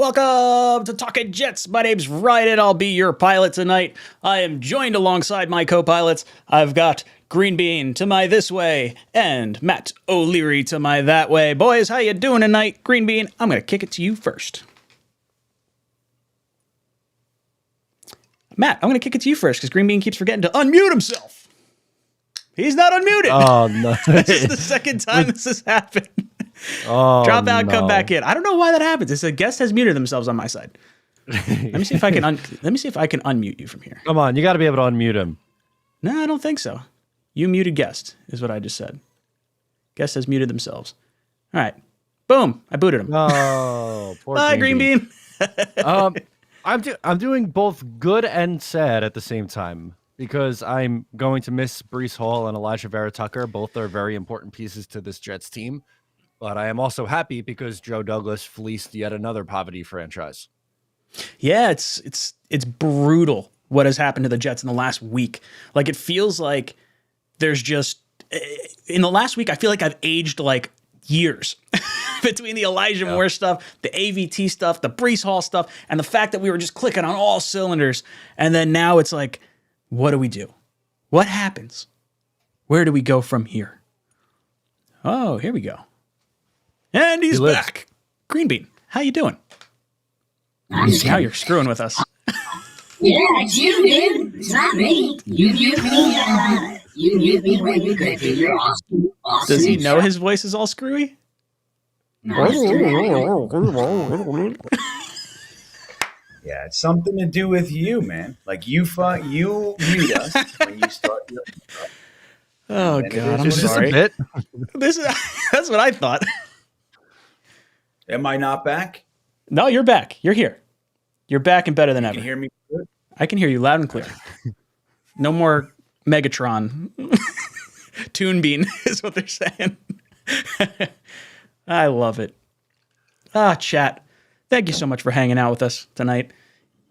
Welcome to Talkin' Jets. My name's Ryan. I'll be your pilot tonight. I am joined alongside my co-pilots. I've got Green Bean to my this way and Matt O'Leary to my that way. Boys, how you doing tonight? Green Bean, I'm going to kick it to you first. Matt, I'm going to kick it to you first because Green Bean keeps forgetting to unmute himself. He's not unmuted. Oh, no. This is the second time this has happened. Oh, drop out, come back in. I don't know why that happens. It's a guest has muted themselves on my side. Let me see if I can. Let me see if I can unmute you from here. Come on, you got to be able to unmute him. No, I don't think so. You muted guest is what I just said. Guest has muted themselves. All right, boom! I booted him. Oh, poor bye, Green Bean. I'm doing both good and sad at the same time because I'm going to miss Breece Hall and Elijah Vera Tucker. Both are very important pieces to this Jets team. But I am also happy because Joe Douglas fleeced yet another poverty franchise. Yeah, it's brutal what has happened to the Jets in the last week. Like, it feels like there's just in the last week, I feel like I've aged like years between the Elijah Moore stuff, the AVT stuff, the Breece Hall stuff, and the fact that we were just clicking on all cylinders. And then now it's like, what do we do? What happens? Where do we go from here? Oh, here we go. And he's back. Green Bean, how you doing? Now you're screwing with us. Yeah, it's you, dude. It's not me. You mute me when you could do your awesome. Does he know his voice is all screwy? No, yeah, it's something to do with you, man. Like you mute us when you start doing stuff. Oh God, I'm Is sorry. this a bit? That's what I thought. Am I not back? No, you're back. You're here. You're back and better than ever. You can hear me good? I can hear you loud and clear. No more Megatron. Toon Bean is what they're saying. I love it. Chat. Thank you so much for hanging out with us tonight.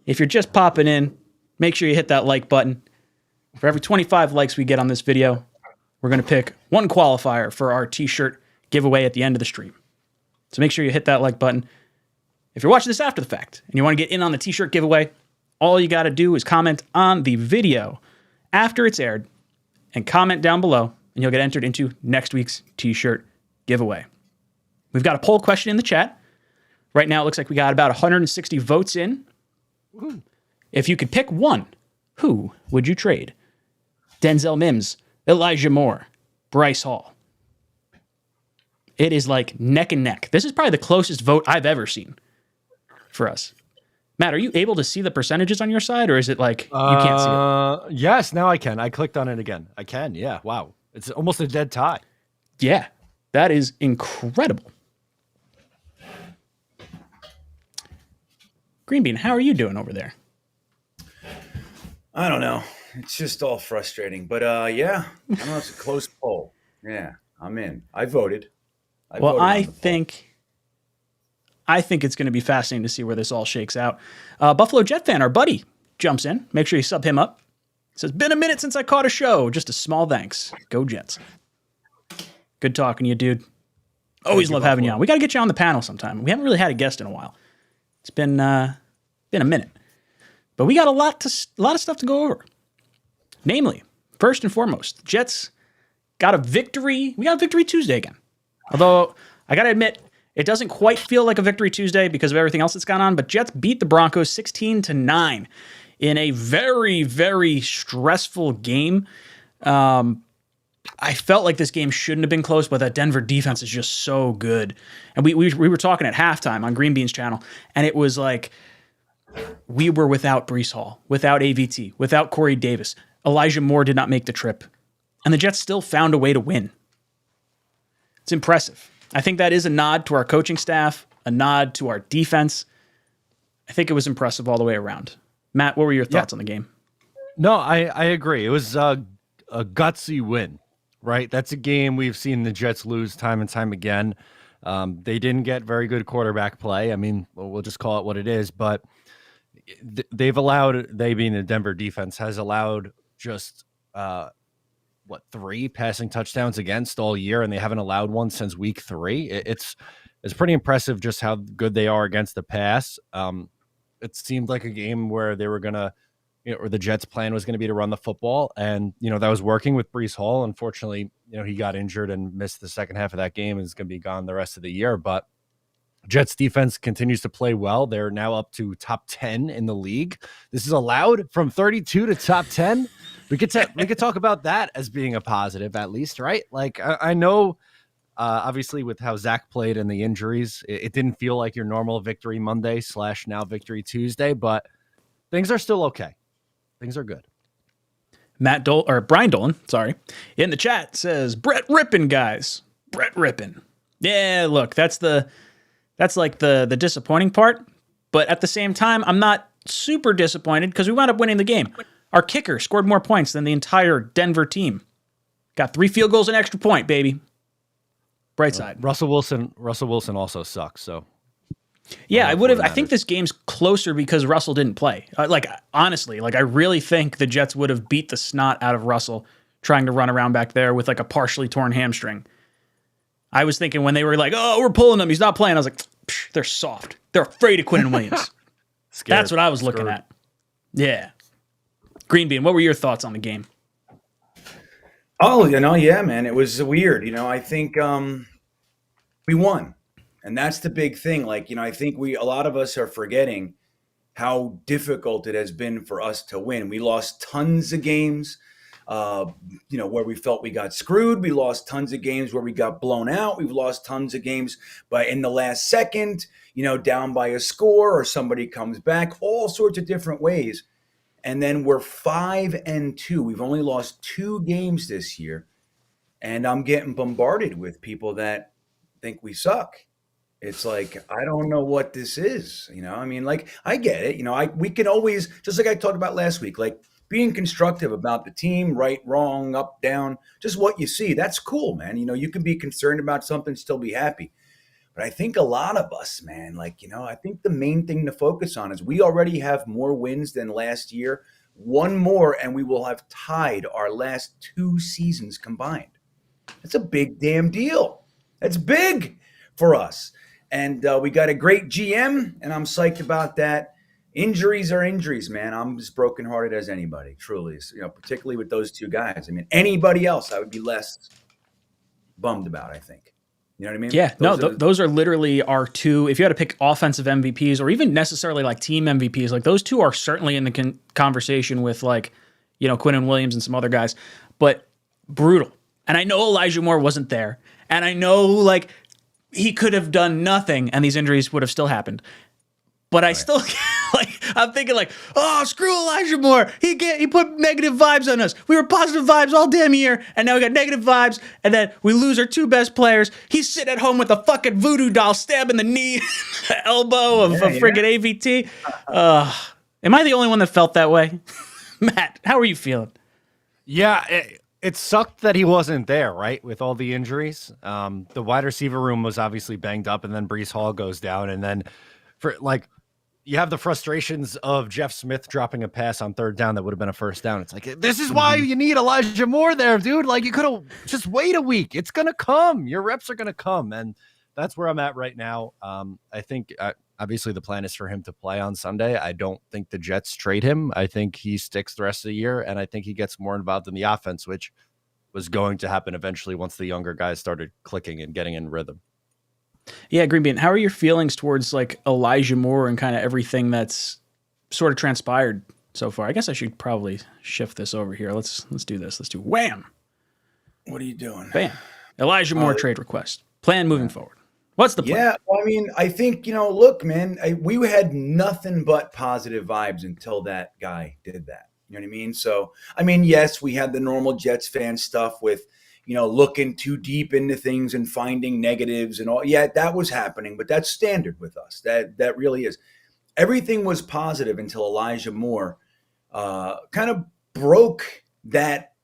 If you're just popping in, make sure you hit that like button. For every 25 likes we get on this video, we're going to pick one qualifier for our t-shirt giveaway at the end of the stream. So make sure you hit that like button. If you're watching this after the fact and you want to get in on the t-shirt giveaway, all you got to do is comment on the video after it's aired and comment down below, and you'll get entered into next week's t-shirt giveaway. We've got a poll question in the chat. Right now, it looks like we got about 160 votes in. Woo. If you could pick one, who would you trade? Denzel Mims, Elijah Moore, Breece Hall. It is like neck and neck. This is probably the closest vote I've ever seen for us. Matt, are you able to see the percentages on your side, or is it like you can't see it? Yes, now I can. I clicked on it again. I can, yeah. Wow. It's almost a dead tie. Yeah, that is incredible. Green Bean, how are you doing over there? I don't know. It's just all frustrating. But yeah, I don't know. It's a close poll. Yeah, I'm in. I voted. I think it's going to be fascinating to see where this all shakes out. Buffalo Jet fan, our buddy, jumps in. Make sure you sub him up. Says, been a minute since I caught a show. Just a small thanks. Go Jets. Good talking to you, dude. Always love having you on. We got to get you on the panel sometime. We haven't really had a guest in a while. It's been a minute. But we got a lot of stuff to go over. Namely, first and foremost, Jets got a victory. We got a victory Tuesday again. Although, I got to admit, it doesn't quite feel like a victory Tuesday because of everything else that's gone on, but Jets beat the Broncos 16-9 in a very, very stressful game. I felt like this game shouldn't have been close, but that Denver defense is just so good. And we were talking at halftime on Green Bean's channel, and it was like we were without Breece Hall, without AVT, without Corey Davis. Elijah Moore did not make the trip, and the Jets still found a way to win. It's impressive. I think that is a nod to our coaching staff, a nod to our defense. I think it was impressive all the way around. Matt, what were your thoughts on the game? No, I agree. It was a gutsy win, right? That's a game we've seen the Jets lose time and time again. They didn't get very good quarterback play. I mean, we'll just call it what it is, but they've allowed, they being the Denver defense, has allowed just 3 passing touchdowns against all year, and they haven't allowed one since week 3. It's it's pretty impressive just how good they are against the pass. It seemed like a game where they were going to, or the Jets' plan was going to be to run the football. And, that was working with Breece Hall. Unfortunately, he got injured and missed the second half of that game and is going to be gone the rest of the year. But Jets defense continues to play well. They're now up to top 10 in the league. This is allowed from 32 to top 10. We could talk about that as being a positive, at least, right? Like I know, obviously with how Zach played and the injuries, it didn't feel like your normal victory Monday / now victory Tuesday, but things are still okay. Things are good. Brian Dolan, sorry, in the chat says Brett Rippin, guys. Brett Rippin. Yeah, look, that's like the disappointing part, but at the same time, I'm not super disappointed because we wound up winning the game. Our kicker scored more points than the entire Denver team. Got 3 field goals and extra point, baby. Bright side. Russell Wilson also sucks, so. Yeah, I think this game's closer because Russell didn't play. Honestly, I really think the Jets would have beat the snot out of Russell trying to run around back there with a partially torn hamstring. I was thinking when they were like, oh, we're pulling him, he's not playing. I was like, they're soft. They're afraid of Quinnen Williams. That's what I was looking at. Yeah. Green Bean, what were your thoughts on the game? Oh, yeah, man. It was weird. I think we won. And that's the big thing. I think a lot of us are forgetting how difficult it has been for us to win. We lost tons of games, where we felt we got screwed. We lost tons of games where we got blown out. We've lost tons of games but in the last second, down by a score or somebody comes back, all sorts of different ways. And then we're 5-2. We've only lost 2 games this year. And I'm getting bombarded with people that think we suck. It's like, I don't know what this is. I get it. We can always, just like I talked about last week, being constructive about the team, right, wrong, up, down, just what you see. That's cool, man. You can be concerned about something, still be happy. But I think a lot of us, man, I think the main thing to focus on is we already have more wins than last year. One more, and we will have tied our last 2 seasons combined. That's a big damn deal. That's big for us. And we got a great GM, and I'm psyched about that. Injuries are injuries, man. I'm as brokenhearted as anybody, truly. Particularly with those 2 guys. Anybody else I would be less bummed about, I think. You know what I mean? Yeah, those are literally our 2. If you had to pick offensive MVPs or even necessarily team MVPs, those 2 are certainly in the conversation with Quinnen Williams and some other guys. But brutal. And I know Elijah Moore wasn't there. And I know he could have done nothing and these injuries would have still happened. But I still I'm thinking oh, screw Elijah Moore. He put negative vibes on us. We were positive vibes all damn year, and now we got negative vibes, and then we lose our 2 best players. He's sitting at home with a fucking voodoo doll stabbing the knee, the elbow of friggin' AVT. Am I the only one that felt that way? Matt, how are you feeling? Yeah, it sucked that he wasn't there, right, with all the injuries. The wide receiver room was obviously banged up, and then Breece Hall goes down, and then you have the frustrations of Jeff Smith dropping a pass on 3rd down that would have been a first down. It's this is why you need Elijah Moore there, dude. You could have just wait a week. It's going to come. Your reps are going to come. And that's where I'm at right now. I think obviously the plan is for him to play on Sunday. I don't think the Jets trade him. I think he sticks the rest of the year, and I think he gets more involved in the offense, which was going to happen eventually once the younger guys started clicking and getting in rhythm. Yeah, Green Bean, how are your feelings towards Elijah Moore and kind of everything that's sort of transpired so far? I guess I should probably shift this over here. Let's do this. Let's do wham. What are you doing? Bam. Elijah Moore trade request. Plan moving forward. What's the plan? Yeah, I think, look, man, we had nothing but positive vibes until that guy did that. You know what I mean? So, yes, we had the normal Jets fan stuff with, looking too deep into things and finding negatives and all. Yeah, that was happening, but that's standard with us. That really is. Everything was positive until Elijah Moore kind of broke that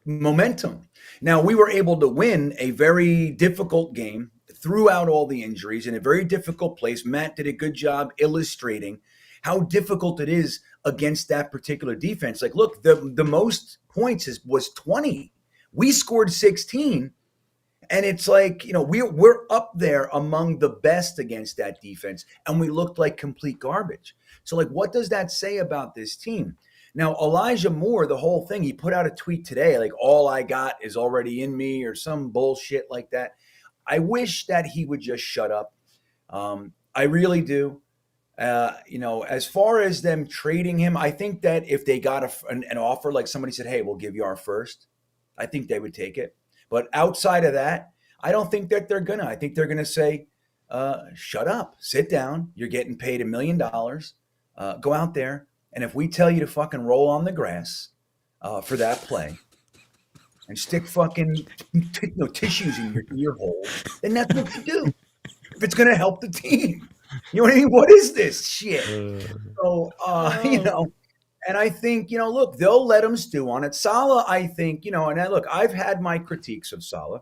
momentum. Now, we were able to win a very difficult game throughout all the injuries in a very difficult place. Matt did a good job illustrating how difficult it is against that particular defense. Look, the most points was 20. We scored 16, And it's like, we're up there among the best against that defense, and we looked like complete garbage. So, like, what does that say about this team? Now, Elijah Moore, the whole thing, he put out a tweet today, like, all I got is already in me or some bullshit like that. I wish that he would just shut up. I really do. As far as them trading him, I think that if they got an offer, like somebody said, hey, we'll give you our first, I think they would take it. But outside of that, I don't think that they're going to. I think they're going to say, shut up, sit down. You're getting paid $1 million. Go out there. And if we tell you to fucking roll on the grass for that play and stick fucking tissues in your ear hole, then that's what you do. If it's going to help the team. You know what I mean? What is this shit? And I think, look, they'll let him stew on it. Saleh, I think, I've had my critiques of Saleh,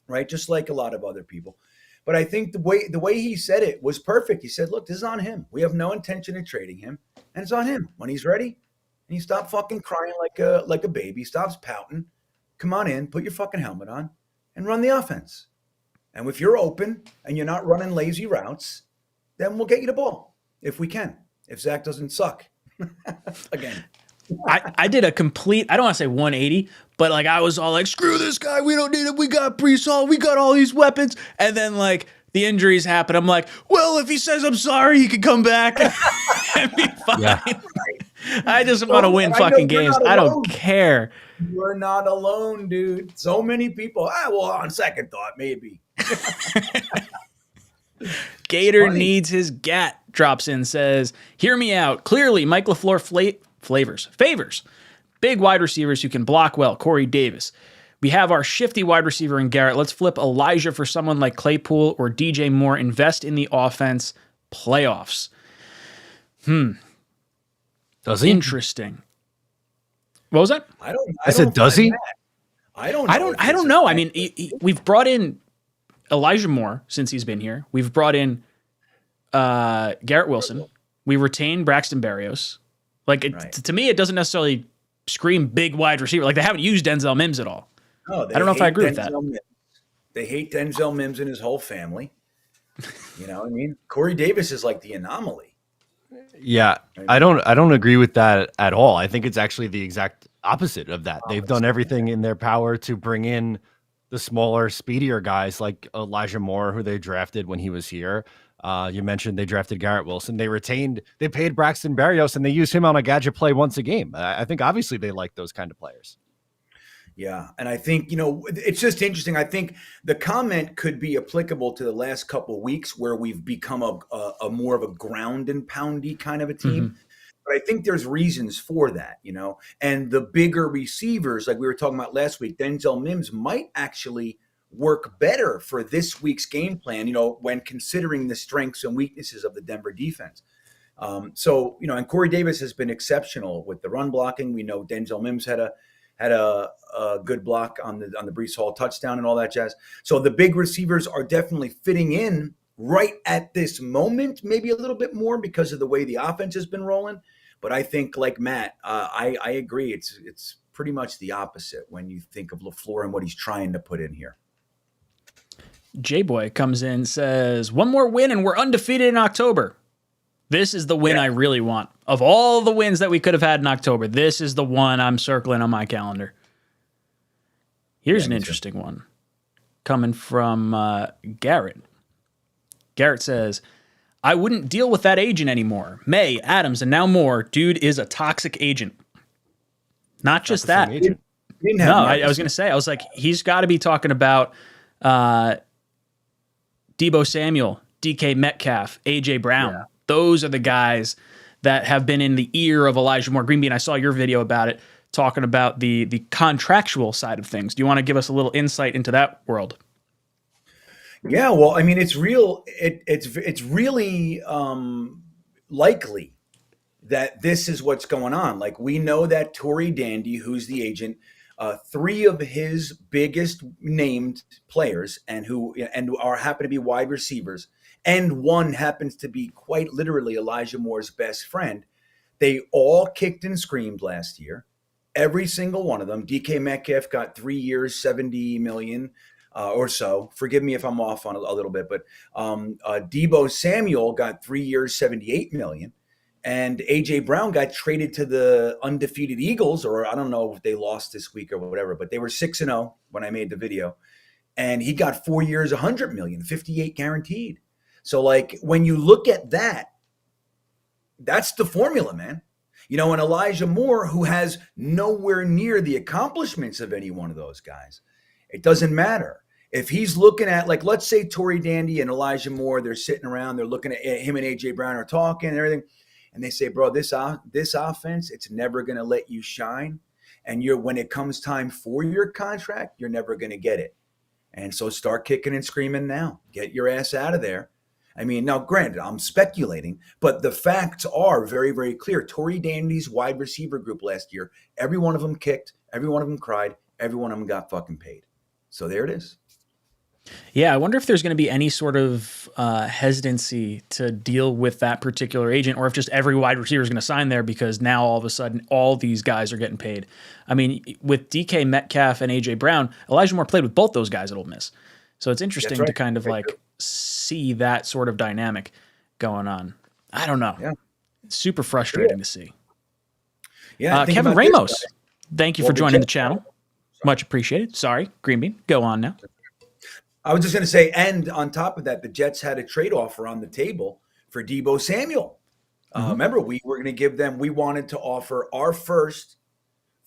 right? Just like a lot of other people. But I think the way he said it was perfect. He said, look, this is on him. We have no intention of trading him. And it's on him. When he's ready, and he stops fucking crying like a baby, stops pouting, come on in, put your fucking helmet on, and run the offense. And if you're open and you're not running lazy routes, then we'll get you the ball if we can. If Zach doesn't suck. Again. I did a complete, I don't want to say 180, but like I was all like, screw this guy. We don't need him. We got Breece Hall. We got all these weapons. And then like the injuries happen. I'm like, well, if he says I'm sorry, he can come back and be fine. Yeah. I just want to win fucking games. I don't care. We're not alone, dude. So many people. On second thought, maybe. Gator needs his gat. Drops in, says, hear me out. Clearly, Mike LaFleur favors big wide receivers who can block well. Corey Davis. We have our shifty wide receiver in Garrett. Let's flip Elijah for someone like Claypool or DJ Moore. Invest in the offense. Playoffs. Does he? Interesting. What was that? I said, does he? I don't know. I mean, we've brought in Elijah Moore since he's been here. We've brought in Garrett Wilson. We retained Braxton Berrios. Like to me, it doesn't necessarily scream big wide receiver. Like they haven't used Denzel Mims at all. No, I don't know if I agree with that. They hate Denzel Mims and his whole family. You know what I mean? Corey Davis is like the anomaly. Yeah, I don't agree with that at all. I think it's actually the exact opposite of that. They've done everything in their power to bring in the smaller, speedier guys like Elijah Moore, who they drafted when he was here. You mentioned they drafted Garrett Wilson. They paid Braxton Berrios, and they use him on a gadget play once a game. I think obviously they like those kind of players. Yeah, and I think, it's just interesting. I think the comment could be applicable to the last couple of weeks where we've become a more of a ground and poundy kind of a team. Mm-hmm. But I think there's reasons for that, and the bigger receivers, like we were talking about last week, Denzel Mims might actually work better for this week's game plan, when considering the strengths and weaknesses of the Denver defense. And Corey Davis has been exceptional with the run blocking. We know Denzel Mims had a good block on the Breece Hall touchdown and all that jazz. So the big receivers are definitely fitting in right at this moment, maybe a little bit more because of the way the offense has been rolling. But I think, like Matt, I agree. It's pretty much the opposite when you think of LaFleur and what he's trying to put in here. J-Boy comes in, says, one more win and we're undefeated in October. This is the win I really want. Of all the wins that we could have had in October, this is the one I'm circling on my calendar. Here's an interesting one coming from Garrett. Garrett says, I wouldn't deal with that agent anymore. May, Adams, and now Moore. Dude is a toxic agent. Not just that. No, I was going to say, I was like, he's got to be talking about Deebo Samuel, DK Metcalf, AJ Brown. Yeah. Those are the guys that have been in the ear of Elijah Moore. Greenbean, I saw your video about it, talking about the contractual side of things. Do you want to give us a little insight into that world? Yeah, well, I mean, it's real. It's really likely that this is what's going on. Like, we know that Tory Dandy, who's the agent, 3 of his biggest named players and happen to be wide receivers, and one happens to be quite literally Elijah Moore's best friend. They all kicked and screamed last year. Every single one of them. DK Metcalf got 3 years, $70 million. or so. Forgive me if I'm off on a little bit, but Deebo Samuel got 3 years, $78 million. And A.J. Brown got traded to the undefeated Eagles, or I don't know if they lost this week or whatever, but they were 6-0 when I made the video. And he got 4 years, $100 million, 58 guaranteed. So, like, when you look at that, that's the formula, man. You know, and Elijah Moore, who has nowhere near the accomplishments of any one of those guys, it doesn't matter. If he's looking at, like, let's say Torrey Dandy and Elijah Moore, they're sitting around, they're looking at him and A.J. Brown are talking and everything. And they say, bro, this offense, it's never going to let you shine. And when it comes time for your contract, you're never going to get it. And so start kicking and screaming now. Get your ass out of there. I mean, now, granted, I'm speculating, but the facts are very, very clear. Torrey Dandy's wide receiver group last year, every one of them kicked, every one of them cried, every one of them got fucking paid. So there it is. Yeah, I wonder if there's going to be any sort of hesitancy to deal with that particular agent, or if just every wide receiver is going to sign there because now all of a sudden all these guys are getting paid. I mean, with DK Metcalf and A.J. Brown, Elijah Moore played with both those guys at Ole Miss. So it's interesting to kind of like see that sort of dynamic going on. I don't know. Yeah. It's super frustrating to see. Yeah, Kevin Ramos, thank you for joining the channel. Much appreciated. Sorry, Green Bean. Go on now. I was just going to say, and on top of that, the Jets had a trade offer on the table for Deebo Samuel. Remember, we were going to give them, we wanted to offer our first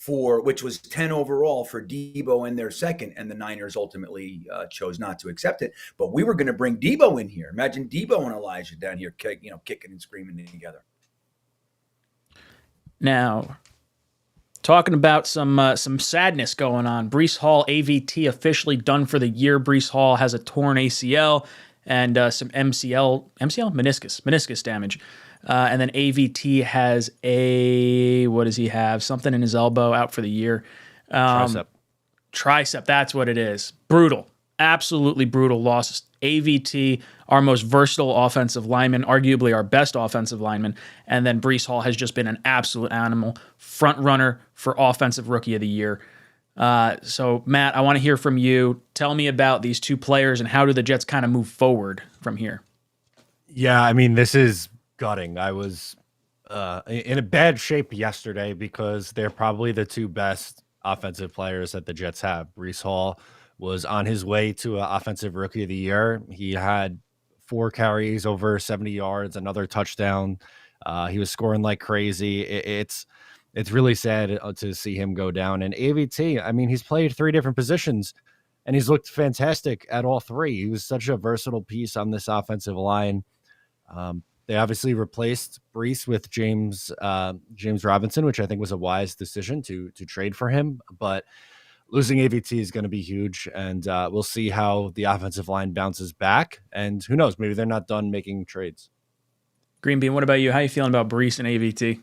which was 10 overall for Deebo in their second, and the Niners ultimately chose not to accept it. But we were going to bring Deebo in here. Imagine Deebo and Elijah down here, kicking and screaming together. Now, talking about some sadness going on. Breece Hall, AVT, officially done for the year. Breece Hall has a torn ACL and some meniscus damage. And then AVT has what does he have? Something in his elbow, out for the year. Tricep, that's what it is. Brutal. Absolutely brutal loss. AVT, our most versatile offensive lineman, arguably our best offensive lineman. And then Breece Hall has just been an absolute animal. Front runner for Offensive Rookie of the Year. So, Matt, I want to hear from you. Tell me about these two players and how do the Jets kind of move forward from here? Yeah, I mean, this is gutting. I was in a bad shape yesterday because they're probably the two best offensive players that the Jets have. Breece Hall was on his way to an Offensive Rookie of the Year. He had 4 carries over 70 yards, another touchdown. He was scoring like crazy. It's really sad to see him go down. And AVT, I mean, he's played 3 different positions, and he's looked fantastic at all 3. He was such a versatile piece on this offensive line. They obviously replaced Breece with James Robinson, which I think was a wise decision to trade for him. But losing AVT is going to be huge, and we'll see how the offensive line bounces back. And who knows, maybe they're not done making trades. Green Bean, what about you? How are you feeling about Breece and AVT?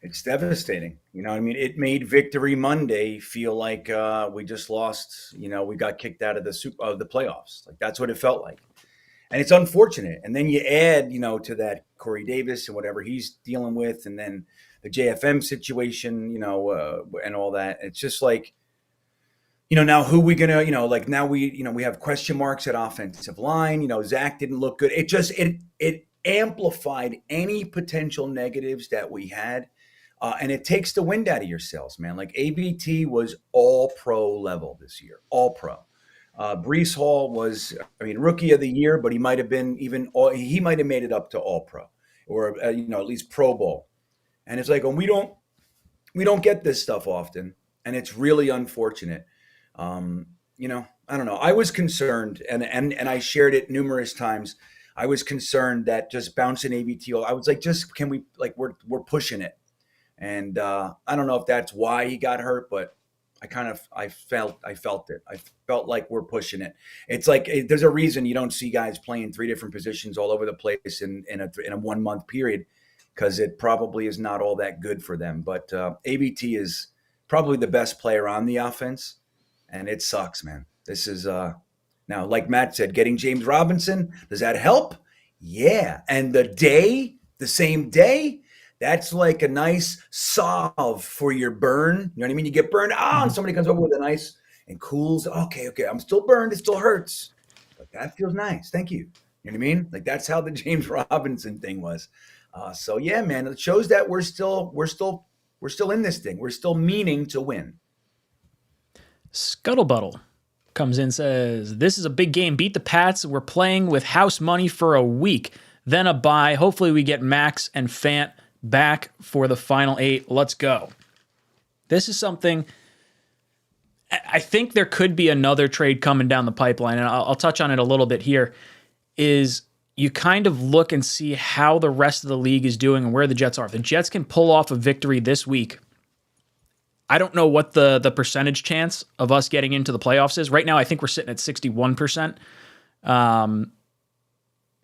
It's devastating. I mean, it made Victory Monday feel like we just lost. We got kicked out of the playoffs. Like, that's what it felt like. And it's unfortunate. And then you add, to that Corey Davis and whatever he's dealing with, and then the JFM situation, and all that. It's just like, now who we gonna, now we have question marks at offensive line. Zach didn't look good. It amplified any potential negatives that we had. And it takes the wind out of your sails, man. Like, AVT was all pro level this year, all pro. Breece Hall was, Rookie of the Year, but he might have been he might have made it up to all pro, or at least Pro Bowl. And it's like, we don't get this stuff often, and it's really unfortunate. I don't know. I was concerned, and I shared it numerous times. I was concerned that just bouncing AVT, I was like, just can we, like, we're pushing it. And I don't know if that's why he got hurt, but I felt it. I felt like we're pushing it. It's like, there's a reason you don't see guys playing 3 different positions all over the place in a 1 month period, because it probably is not all that good for them. But AVT is probably the best player on the offense, and it sucks, man. This is now, like Matt said, getting James Robinson, does that help? Yeah. And the same day, that's like a nice salve for your burn. You know what I mean? You get burned, and somebody comes over with a nice, and cools. Okay, I'm still burned. It still hurts, but that feels nice. Thank you. You know what I mean? Like that's how the James Robinson thing was. So yeah, man, it shows that we're still in this thing. We're still meaning to win. Scuttlebuttle comes in, says, this is a big game. Beat the Pats. We're playing with house money for a week. Then a bye. Hopefully we get Max and Fant back for the final 8. Let's go. This is something I think there could be another trade coming down the pipeline, and I'll touch on it a little bit here, is you kind of look and see how the rest of the league is doing and where the Jets are. If the Jets can pull off a victory this week, I don't know what the percentage chance of us getting into the playoffs is. Right now, I think we're sitting at 61%.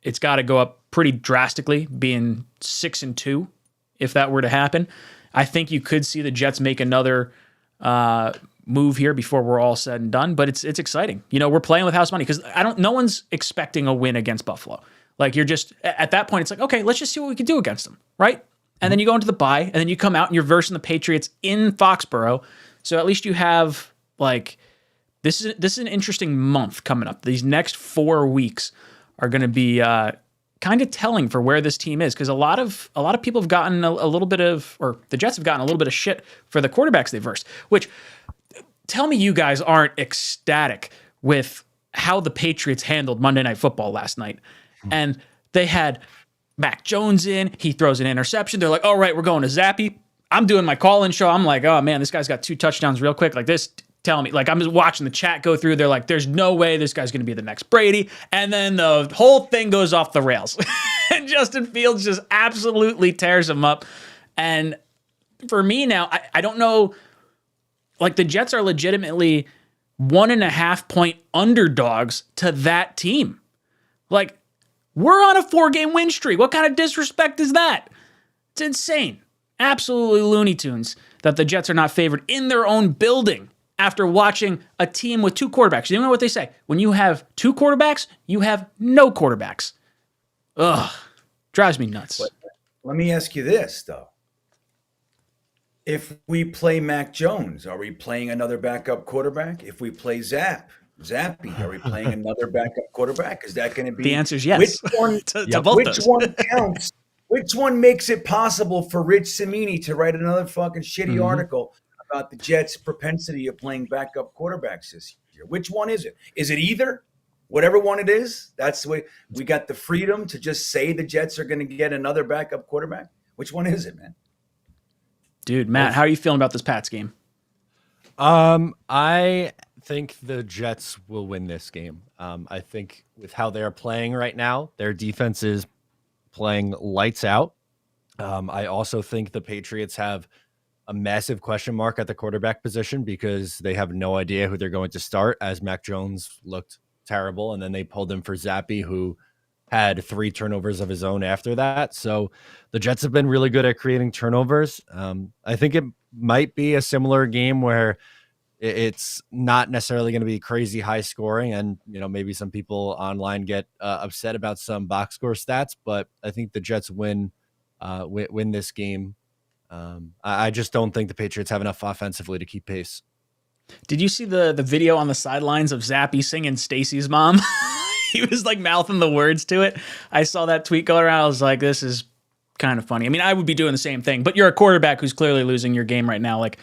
It's got to go up pretty drastically, being 6-2, if that were to happen. I think you could see the Jets make another move here before we're all said and done, but it's exciting. You know, we're playing with house money because no one's expecting a win against Buffalo. Like, you're just, at that point, it's like, okay, let's just see what we can do against them, right? And then you go into the bye, and then you come out and you're versing the Patriots in Foxborough. So at least you have, like, this is an interesting month coming up. These next 4 weeks are going to be kind of telling for where this team is, because a lot of people have gotten a little bit of, or the Jets have gotten a little bit of shit for the quarterbacks they've versed, which, tell me you guys aren't ecstatic with how the Patriots handled Monday Night Football last night. And they had Mac Jones in, he throws an interception. They're like, all right, we're going to Zappy. I'm doing my call-in show. I'm like, oh man, this guy's got 2 touchdowns real quick. Like this, tell me, like I'm just watching the chat go through. They're like, there's no way this guy's going to be the next Brady. And then the whole thing goes off the rails. And Justin Fields just absolutely tears him up. And for me now, I don't know, like the Jets are legitimately 1.5 point underdogs to that team. Like, we're on a 4-game win streak. What kind of disrespect is that? It's insane. Absolutely Looney Tunes that the Jets are not favored in their own building after watching a team with 2 quarterbacks. You know what they say? When you have 2 quarterbacks, you have no quarterbacks. Ugh. Drives me nuts. Let me ask you this, though. If we play Mac Jones, are we playing another backup quarterback? If we play Zappy, are we playing another backup quarterback? Is that going to be the answer is yes. Which one to both which those. one counts? Which one makes it possible for Rich Cimini to write another fucking shitty article about the Jets' propensity of playing backup quarterbacks this year? Which one is it? Is it either? Whatever one it is, that's the way we got the freedom to just say the Jets are going to get another backup quarterback. Which one is it, man? Dude, Matt, how are you feeling about this Pats game? I think the Jets will win this game. I think with how they're playing right now, their defense is playing lights out. I also think the Patriots have a massive question mark at the quarterback position because they have no idea who they're going to start, as Mac Jones looked terrible, and then they pulled him for Zappy, who had 3 turnovers of his own after that. So the Jets have been really good at creating turnovers. I think it might be a similar game where it's not necessarily going to be crazy high scoring, and maybe some people online get upset about some box score stats, but I think the Jets win this game. I just don't think the Patriots have enough offensively to keep pace. Did you see the video on the sidelines of Zappy singing Stacy's Mom? He was like mouthing the words to it. I saw that tweet go around. I was like, this is kind of funny. I mean, I would be doing the same thing, but you're a quarterback who's clearly losing your game right now. Like,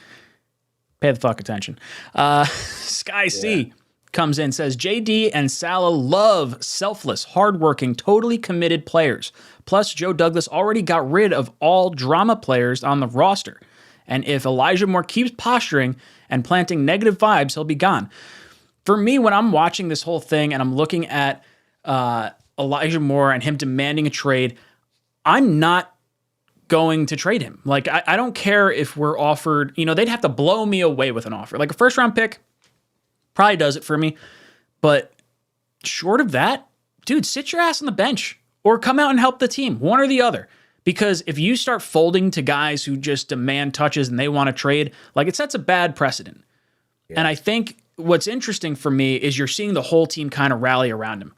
pay the fuck attention. Sky C comes in, says, JD and Salah love selfless, hardworking, totally committed players. Plus, Joe Douglas already got rid of all drama players on the roster. And if Elijah Moore keeps posturing and planting negative vibes, he'll be gone. For me, when I'm watching this whole thing and I'm looking at Elijah Moore and him demanding a trade, I'm not going to trade him. Like, I don't care if we're offered, they'd have to blow me away with an offer. Like a 1st-round pick probably does it for me. But short of that, dude, sit your ass on the bench or come out and help the team, one or the other. Because if you start folding to guys who just demand touches and they want to trade, like, it sets a bad precedent. Yeah. And I think what's interesting for me is you're seeing the whole team kind of rally around him.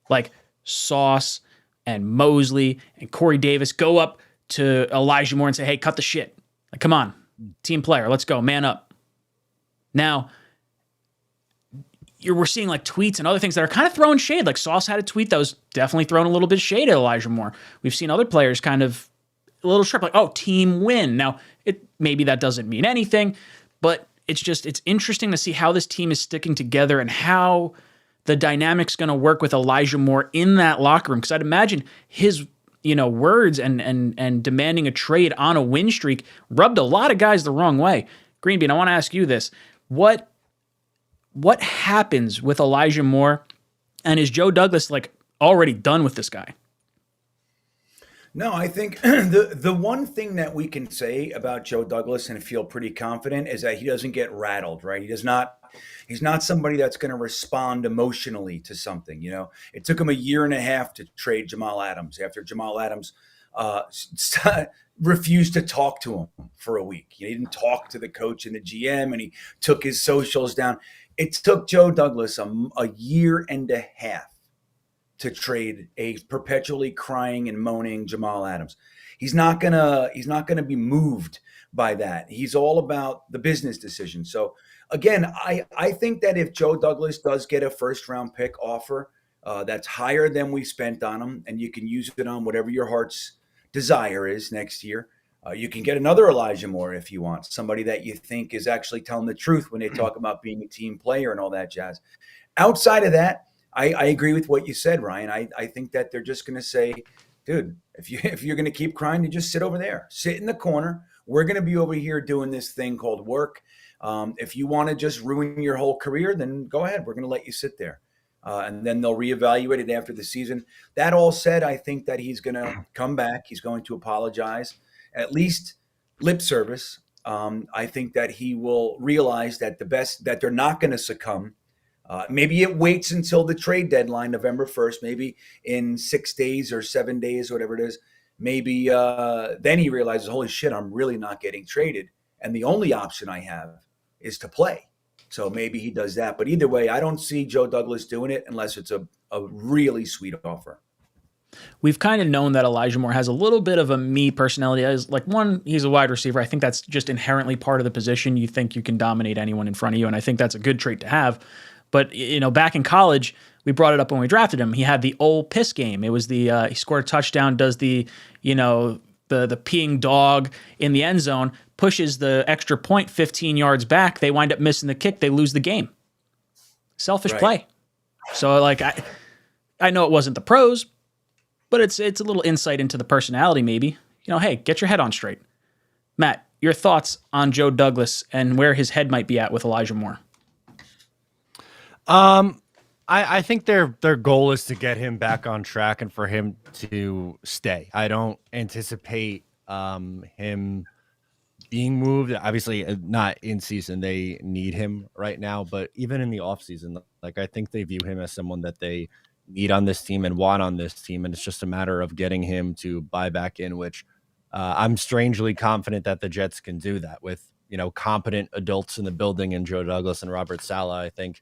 Like Sauce and Mosley and Corey Davis go up to Elijah Moore and say, hey, cut the shit. Like, come on, team player, let's go, man up. Now, we're seeing like tweets and other things that are kind of throwing shade. Like Sauce had a tweet that was definitely throwing a little bit of shade at Elijah Moore. We've seen other players kind of a little sharp, like, oh, team win. Now, maybe that doesn't mean anything, but it's interesting to see how this team is sticking together and how the dynamic's going to work with Elijah Moore in that locker room. Because I'd imagine his words and demanding a trade on a win streak rubbed a lot of guys the wrong way. Greenbean, I want to ask you this: what happens with Elijah Moore, and is Joe Douglas like already done with this guy? No, I think the one thing that we can say about Joe Douglas and feel pretty confident is that he doesn't get rattled, right? He's not somebody that's going to respond emotionally to something. It took him a year and a half to trade Jamal Adams after Jamal Adams refused to talk to him for a week. He didn't talk to the coach and the GM, and he took his socials down. It took Joe Douglas a year and a half to trade a perpetually crying and moaning Jamal Adams. He's not gonna be moved by that. He's all about the business decision. So again, I think that if Joe Douglas does get a first round pick offer that's higher than we spent on him, and you can use it on whatever your heart's desire is next year, you can get another Elijah Moore if you want, somebody that you think is actually telling the truth when they talk about being a team player and all that jazz. Outside of that, I agree with what you said, Ryan. I think that they're just going to say, dude, if you're going to keep crying, you just sit over there. Sit in the corner. We're going to be over here doing this thing called work. If you want to just ruin your whole career, then go ahead. We're going to let you sit there. And then they'll reevaluate it after the season. That all said, I think that he's going to come back. He's going to apologize, at least lip service. I think that he will realize that that they're not going to succumb. Maybe it waits until the trade deadline, November 1st, maybe in 6 days or 7 days, whatever it is. Maybe then he realizes, holy shit, I'm really not getting traded. And the only option I have is to play. So maybe he does that. But either way, I don't see Joe Douglas doing it unless it's a really sweet offer. We've kind of known that Elijah Moore has a little bit of a me personality. As like one, he's a wide receiver. I think that's just inherently part of the position. You think you can dominate anyone in front of you, and I think that's a good trait to have. But, back in college, we brought it up when we drafted him. He had the old piss game. It was he scored a touchdown, does the peeing dog in the end zone, pushes the extra point 15 yards back. They wind up missing the kick. They lose the game. Selfish play. So, I know it wasn't the pros, but it's a little insight into the personality maybe. Hey, get your head on straight. Matt, your thoughts on Joe Douglas and where his head might be at with Elijah Moore? I think their goal is to get him back on track and for him to stay. I don't anticipate him being moved. Obviously, not in season. They need him right now, but even in the offseason, I think they view him as someone that they need on this team and want on this team, and it's just a matter of getting him to buy back in, which I'm strangely confident that the Jets can do that with competent adults in the building and Joe Douglas and Robert Saleh. I think.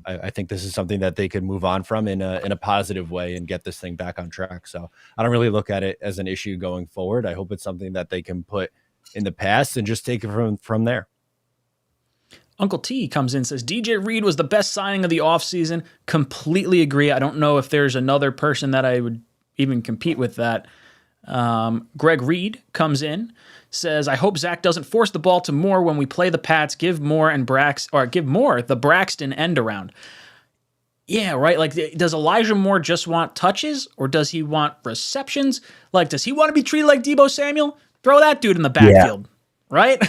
I think this is something that they could move on from in a positive way and get this thing back on track. So I don't really look at it as an issue going forward. I hope it's something that they can put in the past and just take it from there. Uncle T comes in and says, DJ Reed was the best signing of the offseason. Completely agree. I don't know if there's another person that I would even compete with that. Greg Reed comes in, says, I hope Zach doesn't force the ball to Moore when we play the Pats. Give Moore the Braxton end around. Yeah, right. Does Elijah Moore just want touches, or does he want receptions? Does he want to be treated like Deebo Samuel? Throw that dude in the backfield, right?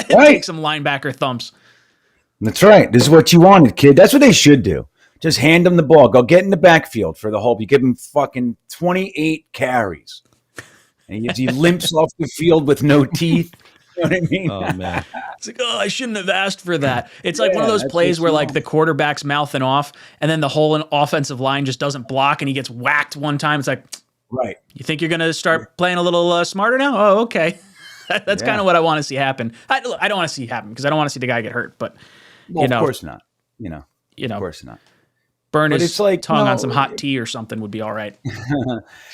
Take some linebacker thumps. That's right. This is what you wanted, kid. That's what they should do. Just hand him the ball. Go get in the backfield for the whole. You give him fucking 28 carries. And he limps off the field with no teeth. You know what I mean? Oh, man. It's I shouldn't have asked for that. It's one of those plays where the quarterback's mouthing off and then the whole offensive line just doesn't block and he gets whacked one time. It's right. You think you're going to start playing a little smarter now? Oh, okay. That's kind of what I want to see happen. I don't want to see happen because I don't want to see the guy get hurt. But, of course not. Of course not. Burn his tongue on some hot tea or something would be all right.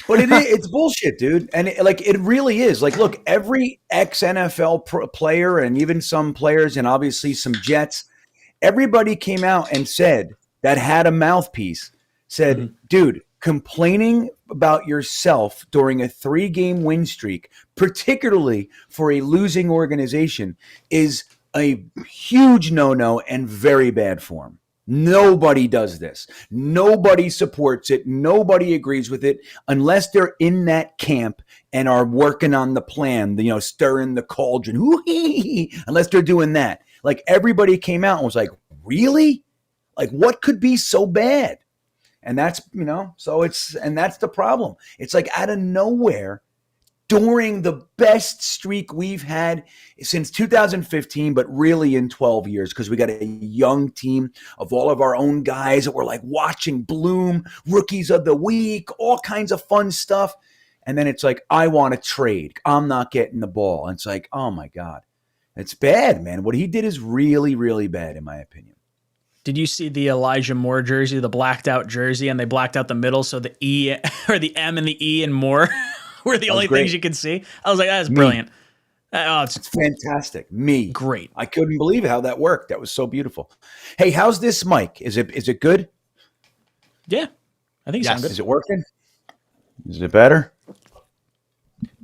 But it's bullshit, dude. And it really is. Look, every ex-NFL player and even some players and obviously some Jets, Everybody came out and said that had a mouthpiece, said, dude, complaining about yourself during a 3-game win streak, particularly for a losing organization, is a huge no-no and very bad form. Nobody does this. Nobody supports it. Nobody agrees with it unless they're in that camp and are working on the plan, stirring the cauldron. Unless they're doing that. Like, everybody came out and was like, really? Like, what could be so bad? And that's, that's the problem. It's like out of nowhere during the best streak we've had since 2015, but really in 12 years, because we got a young team of all of our own guys that we're like watching bloom, rookies of the week, all kinds of fun stuff. And then it's like, I want to trade. I'm not getting the ball. And it's like, oh my God, it's bad, man. What he did is really, really bad, in my opinion. Did you see the Elijah Moore jersey, the blacked out jersey, and they blacked out the middle so the E or the M and the E and Moore were the only things you could see? I was like, that's brilliant. It's fantastic. Great. I couldn't believe how that worked. That was so beautiful. Hey, how's this mic? Is it good? Yeah, I think it sounds good. Is it working? Is it better?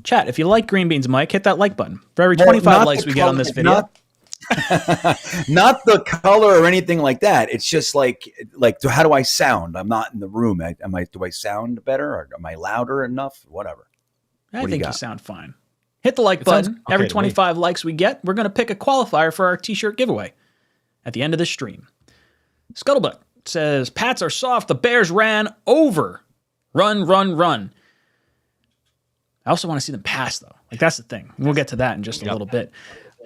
Chat, if you like Green Beans Mike, hit that like button. For every 25 likes we get on this video. Not the color or anything like that. It's just like how do I sound? I'm not in the room. Do I sound better, or am I louder enough? Whatever. I think you sound fine. Hit the like button. Every 25 likes we get, we're going to pick a qualifier for our t-shirt giveaway at the end of the stream. Scuttlebutt says, Pats are soft. The Bears ran over. Run, run, run. I also want to see them pass, though. Like, that's the thing. We'll get to that in just a little bit.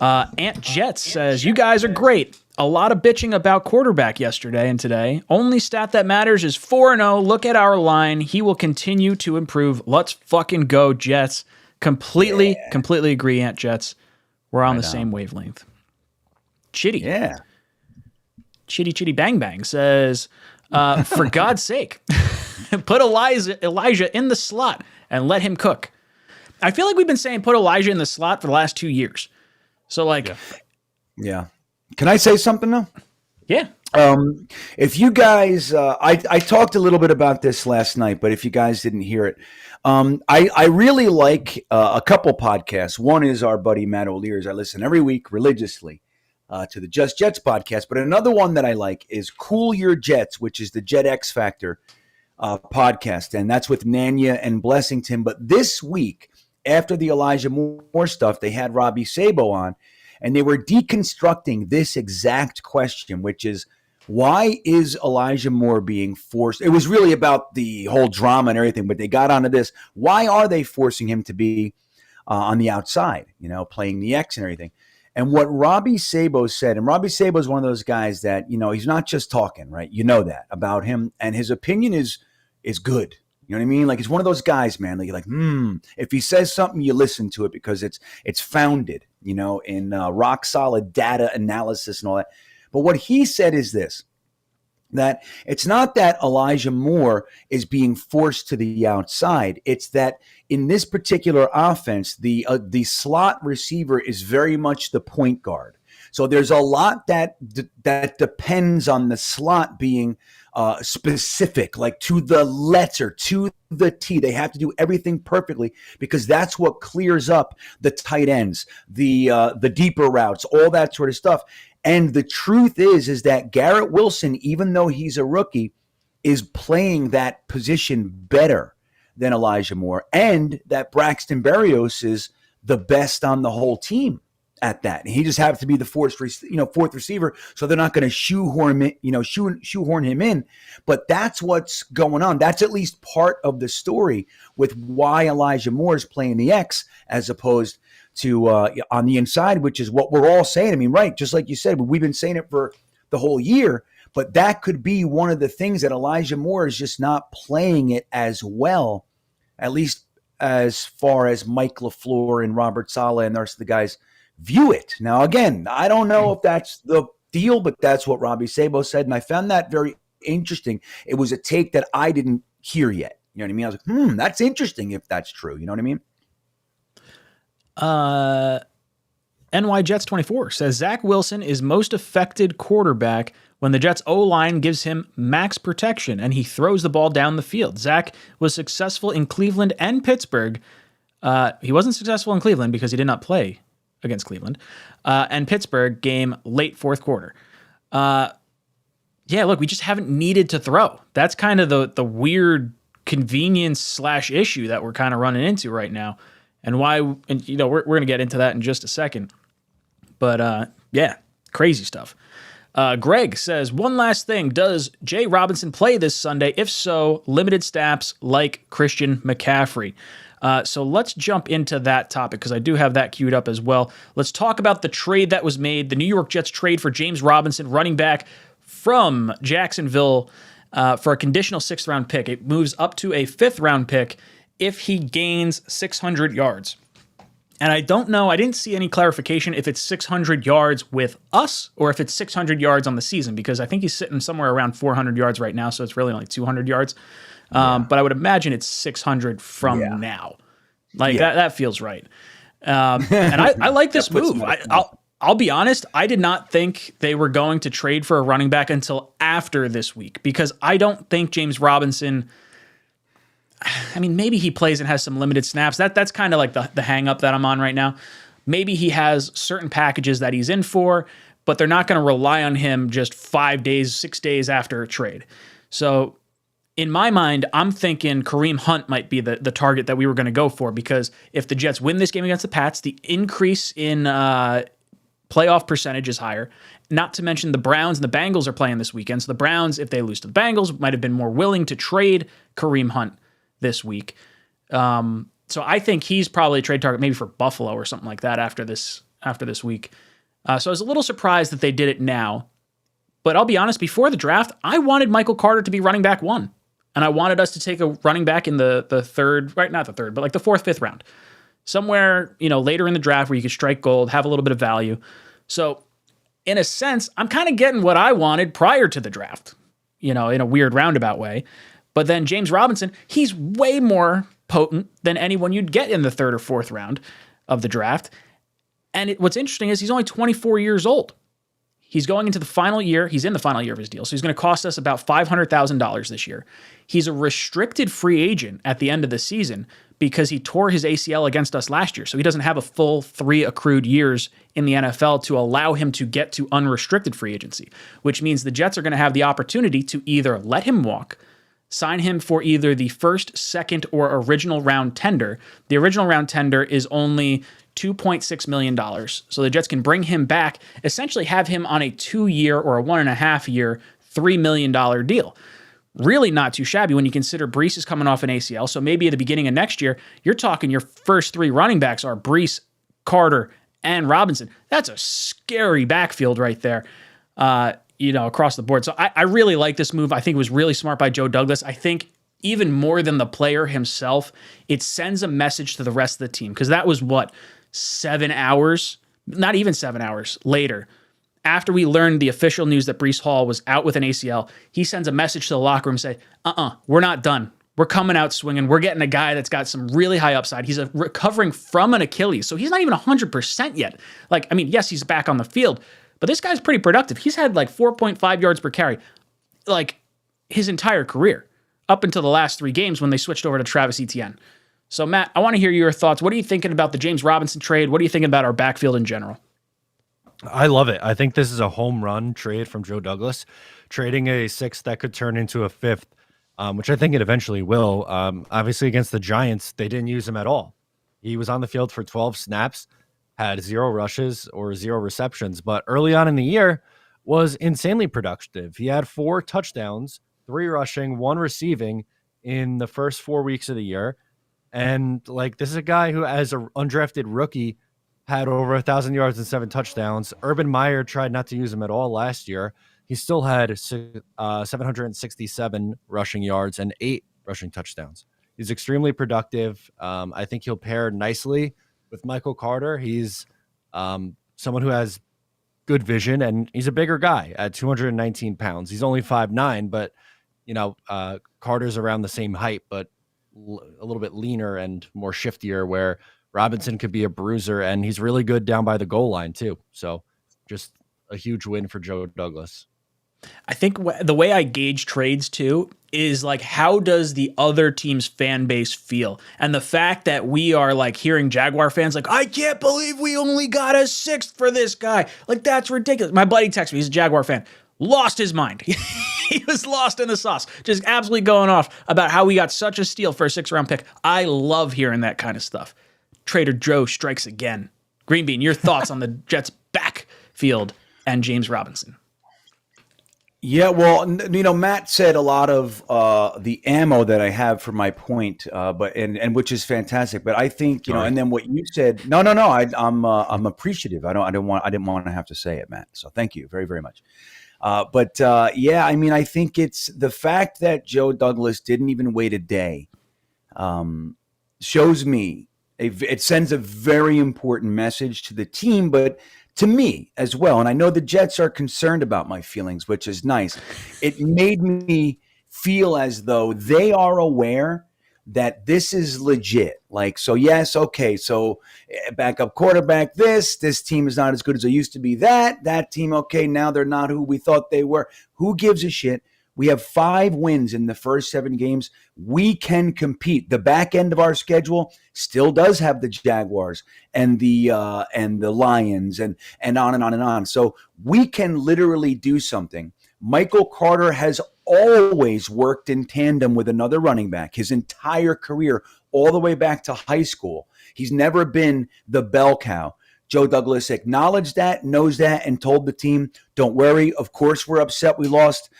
Ant Jets says, you guys are great. A lot of bitching about quarterback yesterday and today. Only stat that matters is 4-0. Look at our line. He will continue to improve. Let's fucking go, Jets. Completely agree, Ant Jets. We're on the same wavelength. Chitty. Yeah. Chitty Bang Bang says, for God's sake, put Elijah in the slot and let him cook. I feel like we've been saying put Elijah in the slot for the last 2 years. So, like... Yeah. Can I say something, though? Yeah. If you guys... I talked a little bit about this last night, but if you guys didn't hear it, I really like a couple podcasts. One is our buddy Matt O'Leary's. I listen every week religiously to the Just Jets podcast. But another one that I like is Cool Your Jets, which is the Jet X Factor podcast. And that's with Nanya and Blessington. But this week, after the Elijah Moore stuff, they had Robbie Sabo on, and they were deconstructing this exact question, which is, why is Elijah Moore being forced? It was really about the whole drama and everything, but they got onto this. Why are they forcing him to be on the outside, playing the X and everything? And what Robbie Sabo said, and Robbie Sabo is one of those guys that, he's not just talking, right? You know that about him, and his opinion is good. You know what I mean? Like, it's one of those guys, man. Like, you're like, if he says something, you listen to it because it's founded, in rock solid data analysis and all that. But what he said is this, that it's not that Elijah Moore is being forced to the outside. It's that in this particular offense, the slot receiver is very much the point guard. So there's a lot that depends on the slot being specific, like to the letter, to the T. They have to do everything perfectly because that's what clears up the tight ends, the deeper routes, all that sort of stuff. And the truth is that Garrett Wilson, even though he's a rookie, is playing that position better than Elijah Moore, and that Braxton Berrios is the best on the whole team at that. And he just happens to be the fourth receiver, so they're not going to shoehorn him in. But that's what's going on. That's at least part of the story with why Elijah Moore is playing the X as opposed to on the inside, which is what we're all saying. I mean, right, just like you said, we've been saying it for the whole year, but that could be one of the things that Elijah Moore is just not playing it as well, at least as far as Mike LaFleur and Robert Saleh and the rest of the guys view it. Now, again, I don't know if that's the deal, but that's what Robbie Sabo said, and I found that very interesting. It was a take that I didn't hear yet. You know what I mean? I was like, that's interesting if that's true. You know what I mean? NYJets24 says Zach Wilson is most affected quarterback when the Jets O-line gives him max protection and he throws the ball down the field. Zach was successful in Cleveland and Pittsburgh. He wasn't successful in Cleveland because he did not play against Cleveland. And Pittsburgh game late fourth quarter. Yeah, look, we just haven't needed to throw. That's kind of the weird convenience / issue that we're kind of running into right now. And why, and we're going to get into that in just a second. But yeah, crazy stuff. Greg says, one last thing. Does Jay Robinson play this Sunday? If so, limited snaps like Christian McCaffrey. So let's jump into that topic because I do have that queued up as well. Let's talk about the trade that was made, the New York Jets trade for James Robinson, running back from Jacksonville for a conditional 6th-round pick. It moves up to a 5th-round pick if he gains 600 yards. And I don't know, I didn't see any clarification if it's 600 yards with us or if it's 600 yards on the season, because I think he's sitting somewhere around 400 yards right now, so it's really only 200 yards. But I would imagine it's 600 from now. That feels right. And I like this move. I'll be honest, I did not think they were going to trade for a running back until after this week, because I don't think James Robinson, I mean, maybe he plays and has some limited snaps. That's kind of like the hang up that I'm on right now. Maybe he has certain packages that he's in for, but they're not going to rely on him just 5 days, 6 days after a trade. So in my mind, I'm thinking Kareem Hunt might be the target that we were going to go for, because if the Jets win this game against the Pats, the increase in playoff percentage is higher. Not to mention the Browns and the Bengals are playing this weekend. So the Browns, if they lose to the Bengals, might have been more willing to trade Kareem Hunt this week. So I think he's probably a trade target maybe for Buffalo or something like that after this week. So I was a little surprised that they did it now. But I'll be honest, before the draft, I wanted Michael Carter to be running back 1. And I wanted us to take a running back in the third, right? Not the third, but like the 4th, 5th round. Somewhere, later in the draft where you could strike gold, have a little bit of value. So in a sense, I'm kind of getting what I wanted prior to the draft, in a weird roundabout way. But then James Robinson, he's way more potent than anyone you'd get in the 3rd or 4th round of the draft. And what's interesting is he's only 24 years old. He's going into the final year. He's in the final year of his deal. So he's going to cost us about $500,000 this year. He's a restricted free agent at the end of the season because he tore his ACL against us last year. So he doesn't have a full 3 accrued years in the NFL to allow him to get to unrestricted free agency, which means the Jets are going to have the opportunity to either let him walk, sign him for either the 1st, 2nd, or original round tender. The original round tender is only $2.6 million. So the Jets can bring him back, essentially have him on a 2-year or a 1.5-year, $3 million deal. Really not too shabby when you consider Breece is coming off an ACL. So maybe at the beginning of next year, you're talking your first 3 running backs are Breece, Carter, and Robinson. That's a scary backfield right there, across the board. So I really like this move. I think it was really smart by Joe Douglas. I think even more than the player himself, it sends a message to the rest of the team, because that was 7 hours, not even 7 hours later, after we learned the official news that Breece Hall was out with an ACL, he sends a message to the locker room saying, we're not done. We're coming out swinging. We're getting a guy that's got some really high upside. He's recovering from an Achilles, so he's not even 100% yet. Yes, he's back on the field, but this guy's pretty productive. He's had 4.5 yards per carry, his entire career, up until the last 3 games when they switched over to Travis Etienne. So, Matt, I want to hear your thoughts. What are you thinking about the James Robinson trade? What are you thinking about our backfield in general? I love it. I think this is a home run trade from Joe Douglas, trading a 6th that could turn into a 5th, which I think it eventually will. Obviously, against the Giants, they didn't use him at all. He was on the field for 12 snaps, had 0 rushes or 0 receptions, but early on in the year was insanely productive. He had 4 touchdowns, 3 rushing, 1 receiving in the first 4 weeks of the year. And this is a guy who, as an undrafted rookie, had over 1,000 yards and 7 touchdowns. Urban Meyer tried not to use him at all last year. He still had 767 rushing yards and 8 rushing touchdowns. He's extremely productive. I think he'll pair nicely with Michael Carter. He's someone who has good vision, and he's a bigger guy at 219 pounds. He's only 5'9", but Carter's around the same height, but a little bit leaner and more shiftier, where Robinson could be a bruiser, and he's really good down by the goal line too. So just a huge win for Joe Douglas. I think the way I gauge trades too is like, how does the other team's fan base feel? And the fact that we are like hearing Jaguar fans like, I can't believe we only got a 6th for this guy. Like, that's ridiculous. My buddy texted me, he's a Jaguar fan, lost his mind. He was lost in the sauce, just absolutely going off about how we got such a steal for a 6th-round pick. I love hearing that kind of stuff. Trader Joe strikes again. Green Bean, your thoughts on the Jets' backfield and James Robinson? Yeah, well, Matt said a lot of the ammo that I have for my point, but which is fantastic. But I think and then what you said. No, I'm appreciative. I didn't want to have to say it, Matt. So thank you very, very much. Yeah, I mean, I think it's the fact that Joe Douglas didn't even wait a day. Shows me it sends a very important message to the team, but to me as well. And I know the Jets are concerned about my feelings, which is nice. It made me feel as though they are aware that this is legit. Like, so yes, okay, so backup quarterback, this team is not as good as it used to be. That team, okay, now they're not who we thought they were. Who gives a shit? We have 5 wins in the first 7 games. We can compete. The back end of our schedule still does have the Jaguars and the Lions and on and on and on. So we can literally do something. Michael Carter has always worked in tandem with another running back his entire career, all the way back to high school. He's never been the bell cow. Joe Douglas acknowledged that, knows that, and told the team, don't worry. Of course, we're upset we lost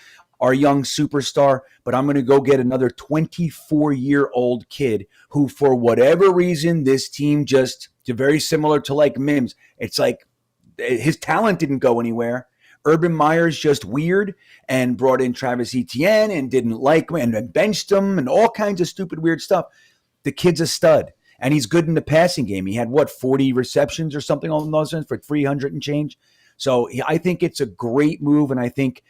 our young superstar, but I'm going to go get another 24-year-old kid who, for whatever reason, this team just very similar to like Mims. It's like his talent didn't go anywhere. Urban Meyer's just weird and brought in Travis Etienne and didn't like him and benched him and all kinds of stupid, weird stuff. The kid's a stud, and he's good in the passing game. He had, 40 receptions or something along those lines for 300 and change. So I think it's a great move, and I think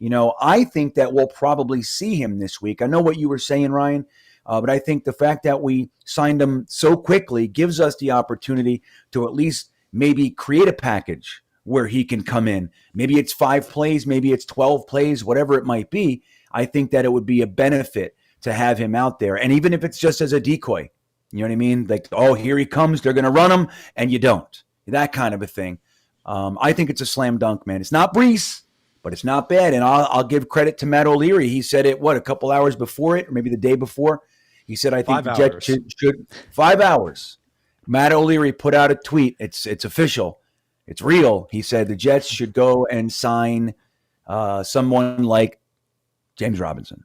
that we'll probably see him this week. I know what you were saying, Ryan, but I think the fact that we signed him so quickly gives us the opportunity to at least maybe create a package where he can come in. Maybe it's 5 plays, maybe it's 12 plays, whatever it might be. I think that it would be a benefit to have him out there. And even if it's just as a decoy, you know what I mean? Like, oh, here he comes, they're going to run him, and you don't. That kind of a thing. I think it's a slam dunk, man. It's not Breece, but it's not bad. And I'll give credit to Matt O'Leary. He said it, a couple hours before it, or maybe the day before. He said, I think the Jets should 5 hours. Matt O'Leary put out a tweet. It's official. It's real. He said the Jets should go and sign someone like James Robinson.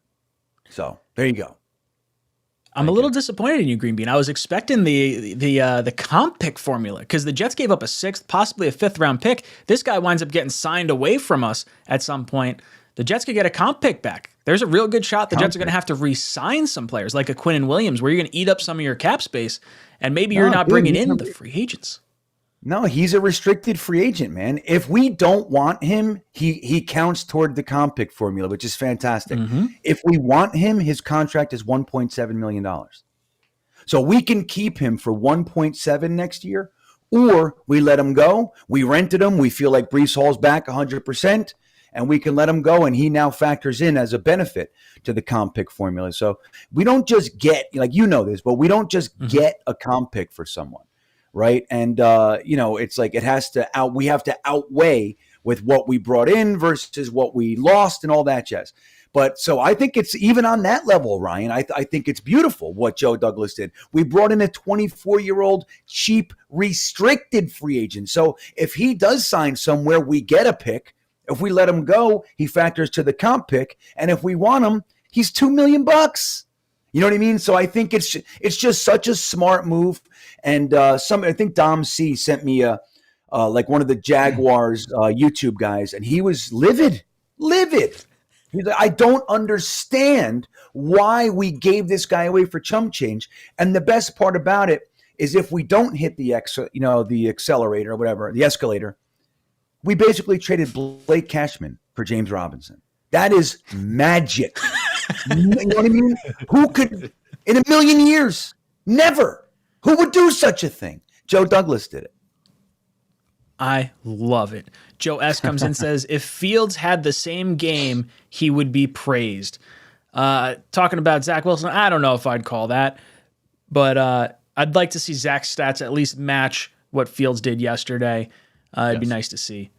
So there you go. I'm a little disappointed in you, Green Bean. I was expecting the comp pick formula because the Jets gave up a 6th, possibly a 5th-round pick. This guy winds up getting signed away from us at some point. The Jets could get a comp pick back. There's a real good shot the Jets are going to have to re-sign some players like a Quinnen Williams, where you're going to eat up some of your cap space, and maybe you're not bringing in the free agents. No, he's a restricted free agent, man. If we don't want him, he counts toward the comp pick formula, which is fantastic. Mm-hmm. If we want him, his contract is $1.7 million. So we can keep him for 1.7 next year, or we let him go. We rented him. We feel like Breece Hall's back 100%, and we can let him go, and he now factors in as a benefit to the comp pick formula. So we don't just get, like, this, but we don't just get a comp pick for someone. Right. And, it's like we have to outweigh with what we brought in versus what we lost and all that jazz. But so I think it's even on that level, Ryan. I think it's beautiful what Joe Douglas did. We brought in a 24-year-old cheap restricted free agent. So if he does sign somewhere, we get a pick. If we let him go, he factors to the comp pick. And if we want him, he's $2 million. You know what I mean? So I think it's just such a smart move. And I think Dom C sent me like one of the Jaguars YouTube guys, and he was livid. He's like, I don't understand why we gave this guy away for chump change. And the best part about it is if we don't hit the accelerator or whatever, the escalator, we basically traded Blake Cashman for James Robinson. That is magic. You know what I mean? Who could, in a million years, never. Who would do such a thing? Joe Douglas did it. I love it. Joe S. comes in and says, if Fields had the same game, he would be praised. Talking about Zach Wilson, I don't know if I'd call that, but I'd like to see Zach's stats at least match what Fields did yesterday. It'd be nice to see.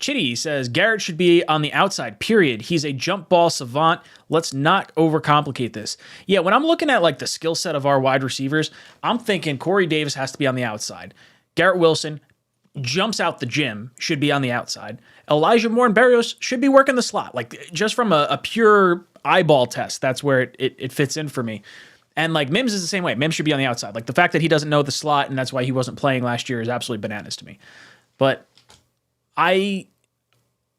Chitty says, Garrett should be on the outside, period. He's a jump ball savant. Let's not overcomplicate this. Yeah, when I'm looking at like the skill set of our wide receivers, I'm thinking Corey Davis has to be on the outside. Garrett Wilson jumps out the gym, should be on the outside. Elijah Moore and Berrios should be working the slot. Like, just from a pure eyeball test, that's where it fits in for me. And like Mims is the same way. Mims should be on the outside. Like, the fact that he doesn't know the slot and that's why he wasn't playing last year is absolutely bananas to me. But I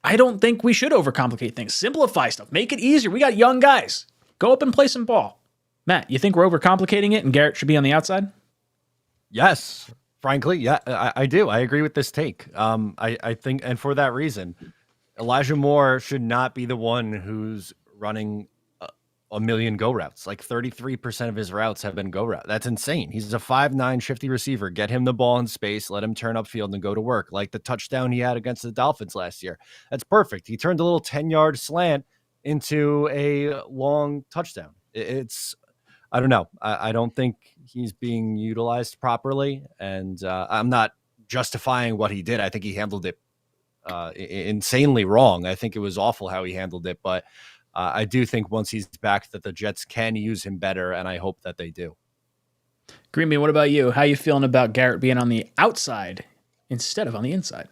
don't think we should overcomplicate things. Simplify stuff. Make it easier. We got young guys. Go up and play some ball. Matt, you think we're overcomplicating it and Garrett should be on the outside? Yes, frankly, yeah, I do. I agree with this take. I think, and for that reason, Elijah Moore should not be the one who's running a million go routes. Like 33% of his routes have been go route. That's insane. He's a 5'9" shifty receiver. Get him the ball in space, let him turn upfield and go to work. Like the touchdown he had against the Dolphins last year. That's perfect. He turned a little 10-yard slant into a long touchdown. I don't know. I don't think he's being utilized properly. And I'm not justifying what he did. I think he handled it insanely wrong. I think it was awful how he handled it, but I do think once he's back that the Jets can use him better, and I hope that they do. Greenby, what about you? How you feeling about Garrett being on the outside instead of on the inside?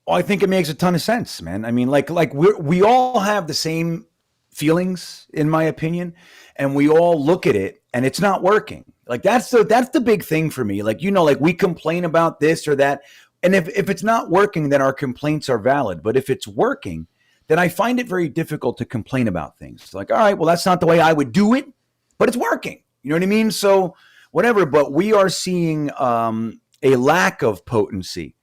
Well, I think it makes a ton of sense, man. I mean, like we all have the same feelings, in my opinion, and we all look at it, and it's not working. Like that's the big thing for me. Like, like we complain about this or that, and if it's not working, then our complaints are valid. But if it's working, then I find it very difficult to complain about things. It's like, all right, well, that's not the way I would do it, but it's working. You know what I mean? So whatever, but we are seeing a lack of potency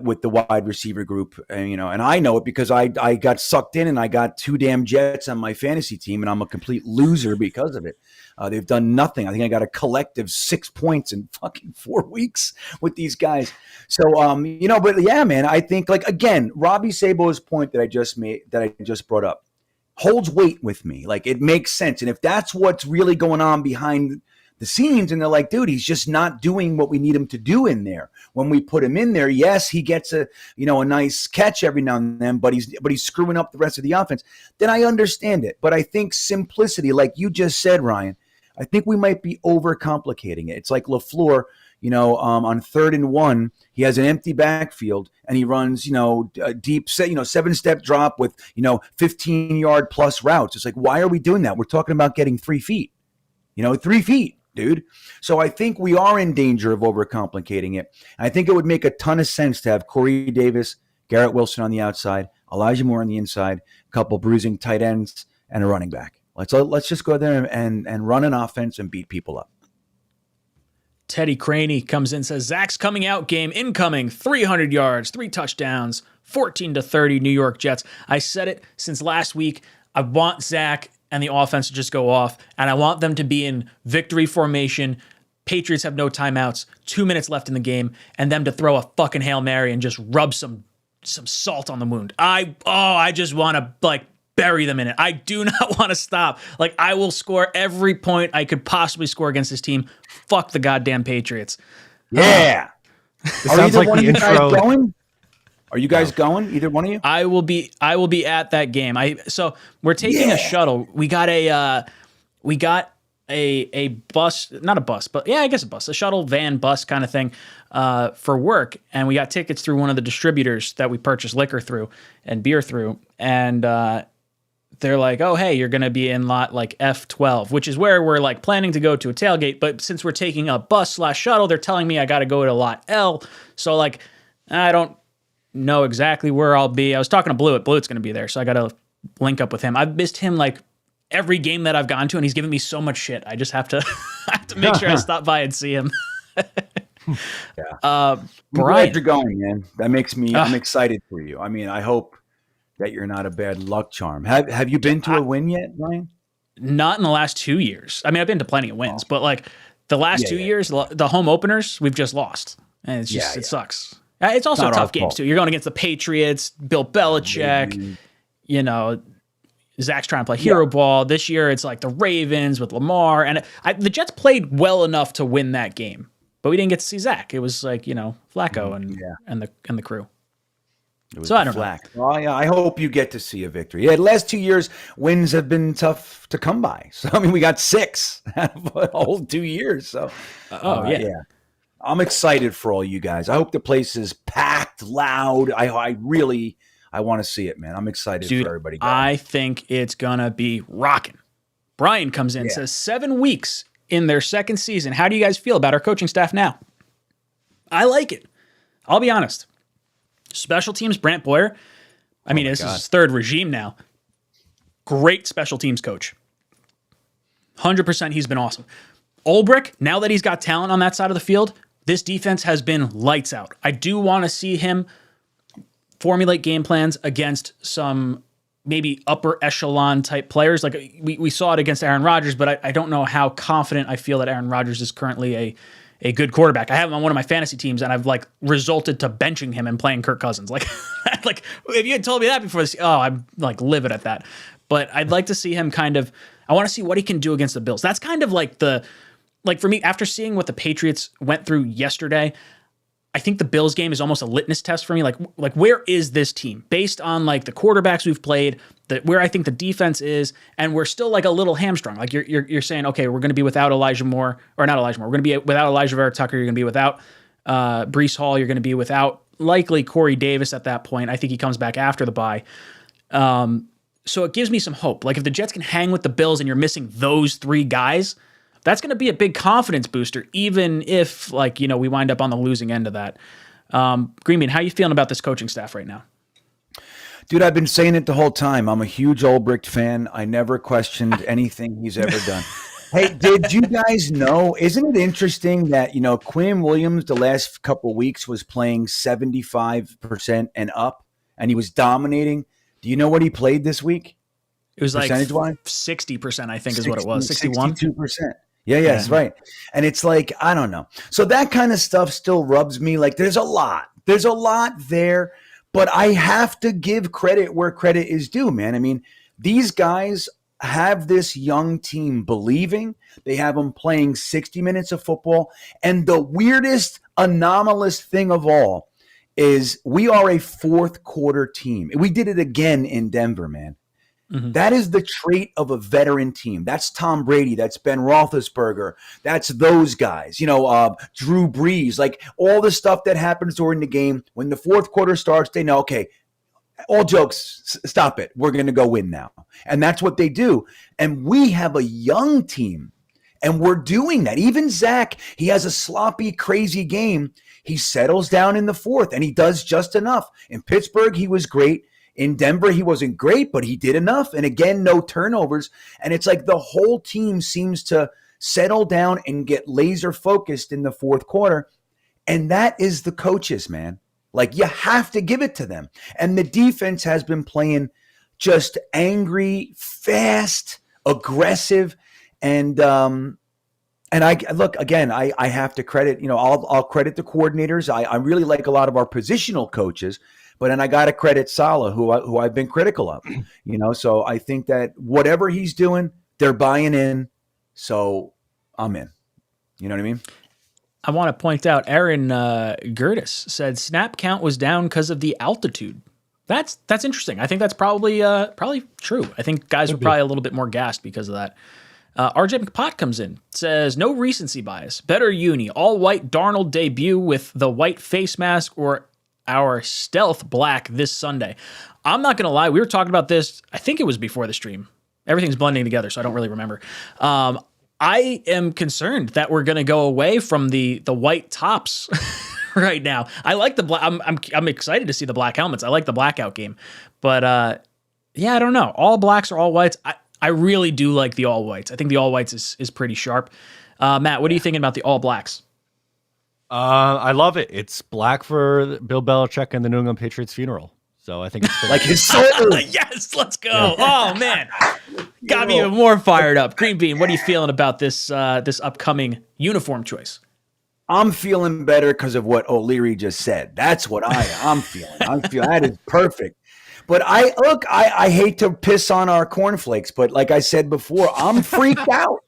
with the wide receiver group. And I know it because I got sucked in and I got 2 damn Jets on my fantasy team, and I'm a complete loser because of it. They've done nothing. I think I got a collective 6 points in fucking 4 weeks with these guys. So, but yeah, man, I think, like, again, Robbie Sabo's point that I just brought up holds weight with me. Like, it makes sense. And if that's what's really going on behind the scenes, and they're like, dude, he's just not doing what we need him to do in there. When we put him in there, yes, he gets a nice catch every now and then, but he's screwing up the rest of the offense. Then I understand it. But I think simplicity, like you just said, Ryan, I think we might be overcomplicating it. It's like LaFleur, on 3rd and 1, he has an empty backfield and he runs, a deep, 7-step drop with, 15-yard plus routes. It's like, why are we doing that? We're talking about getting 3 feet, 3 feet. Dude. So I think we are in danger of overcomplicating it. And I think it would make a ton of sense to have Corey Davis, Garrett Wilson on the outside, Elijah Moore on the inside, a couple bruising tight ends, and a running back. Let's just go there and run an offense and beat people up. Teddy Craney comes in and says, Zach's coming out game incoming, 300 yards, 3 touchdowns, 14-30 New York Jets. I said it since last week. I want Zach and the offense to just go off, and I want them to be in victory formation. Patriots have no timeouts, 2 minutes left in the game, and them to throw a fucking Hail Mary and just rub some salt on the wound. I just want to bury them in it. I do not want to stop. I will score every point I could possibly score against this team. Fuck the goddamn Patriots. Yeah. It sounds like the intro. Going? Are you guys going? Either one of you? I will be at that game. So we're taking a shuttle. We got a bus, not a bus, but yeah, I guess a bus, a shuttle van bus kind of thing for work. And we got tickets through one of the distributors that we purchase liquor through and beer through. And they're like, oh, hey, you're going to be in lot F12, which is where we're planning to go to a tailgate. But since we're taking a bus/shuttle, they're telling me I got to go to lot L. So I don't know exactly where I'll be. I was talking to Blewett. Blewett's going to be there, so I got to link up with him. I've missed him every game that I've gone to, and he's giving me so much shit. I just have to make sure I stop by and see him. Yeah. Brian, I'm glad you're going, man. That makes me. I'm excited for you. I mean, I hope that you're not a bad luck charm. Have you been to a win yet, Ryan? Not in the last 2 years. I mean, I've been to plenty of wins, but The last 2 years, the home openers, we've just lost. And it's just, it sucks. It's also Not tough games, too. You're going against the Patriots, Bill Belichick, you know, Zach's trying to play hero ball. This year, it's like the Ravens with Lamar. And the Jets played well enough to win that game. But we didn't get to see Zach. It was like, you know, Flacco and the crew. So I don't know. Well, yeah, I hope you get to see a victory. Yeah, the last 2 years, wins have been tough to come by. So, I mean, we got 6 out of a whole 2 years. So, I'm excited for all you guys. I hope the place is packed, loud. I want to see it, man. I'm excited for everybody. I think it's going to be rocking. Brian comes in, says 7 weeks in their second season. How do you guys feel about our coaching staff now? I like it. I'll be honest. Special teams, Brant Boyer. I mean, this is his third regime now. Great special teams coach. 100% he's been awesome. Ulbrich, now that he's got talent on that side of the field, this defense has been lights out. I do want to see him formulate game plans against some maybe upper echelon type players. Like we saw it against Aaron Rodgers, but I don't know how confident I feel that Aaron Rodgers is currently a good quarterback. I have him on one of my fantasy teams, and I've like resulted to benching him and playing Kirk Cousins. Like if you had told me that before this, I'm like livid at that. But I'd like to see him I want to see what he can do against the Bills. That's kind of like for me, after seeing what the Patriots went through yesterday, I think the Bills game is almost a litmus test for me. Like where is this team based on like the quarterbacks we've played, where I think the defense is, and we're still like a little hamstrung. Like you're saying, okay, we're going to be without Elijah Moore, or not Elijah Moore. We're going to be without Elijah Vera Tucker. You're going to be without Breece Hall. You're going to be without likely Corey Davis at that point. I think he comes back after the bye. So it gives me some hope. Like if the Jets can hang with the Bills and you're missing those 3 guys, that's going to be a big confidence booster, even if, like, you know, we wind up on the losing end of that. Greenbean, how are you feeling about this coaching staff right now? Dude, I've been saying it the whole time. I'm a huge Ulbrich fan. I never questioned anything he's ever done. Hey, did you guys know, isn't it interesting that, you know, Quinn Williams the last couple of weeks was playing 75% and up, and he was dominating? Do you know what he played this week? It was like 60%, I think, is what it was. 61? 62%. Yeah, that's right. And it's like, I don't know. So that kind of stuff still rubs me. Like there's a lot there, but I have to give credit where credit is due, man. I mean, these guys have this young team believing. They have them playing 60 minutes of football. And the weirdest, anomalous thing of all is we are a fourth quarter team. We did it again in Denver, man. Mm-hmm. That is the trait of a veteran team. That's Tom Brady. That's Ben Roethlisberger. That's those guys. You know, Drew Brees. Like all the stuff that happens during the game. When the fourth quarter starts, they know, okay, all jokes, stop it. We're going to go win now. And that's what they do. And we have a young team, and we're doing that. Even Zach, he has a sloppy, crazy game. He settles down in the fourth, and he does just enough. In Pittsburgh, he was great. In Denver, he wasn't great, but he did enough. And again, no turnovers. And it's like the whole team seems to settle down and get laser focused in the fourth quarter. And that is the coaches, man. Like you have to give it to them. And the defense has been playing just angry, fast, aggressive. And I look, again, I have to credit, you know, I'll credit the coordinators. I really like a lot of our positional coaches. But then I got to credit Saleh, who I've been critical of, you know. So I think that whatever he's doing, they're buying in. So I'm in. You know what I mean? I want to point out Aaron Gertis said snap count was down because of the altitude. That's interesting. I think that's probably true. I think guys were probably a little bit more gassed because of that. RJ McPott comes in, says no recency bias. Better uni, all white Darnold debut with the white face mask or our stealth black this Sunday. I'm not going to lie. We were talking about this. I think it was before the stream. Everything's blending together, so I don't really remember. I am concerned that we're going to go away from the white tops right now. I like the black. I'm excited to see the black helmets. I like the blackout game, but yeah, I don't know. All blacks or all whites. I really do like the all whites. I think the all whites is pretty sharp. Matt, what are you thinking about the all blacks? I love it. It's black for Bill Belichick and the New England Patriots funeral. So I think it's like his soul. Yes, let's go. Oh man, Got me even more fired up. Green Bean, what are you feeling about this upcoming uniform choice? I'm feeling better because of what O'Leary just said. That's what I'm feeling. I'm feeling that is perfect. But I hate to piss on our cornflakes, but like I said before, I'm freaked out.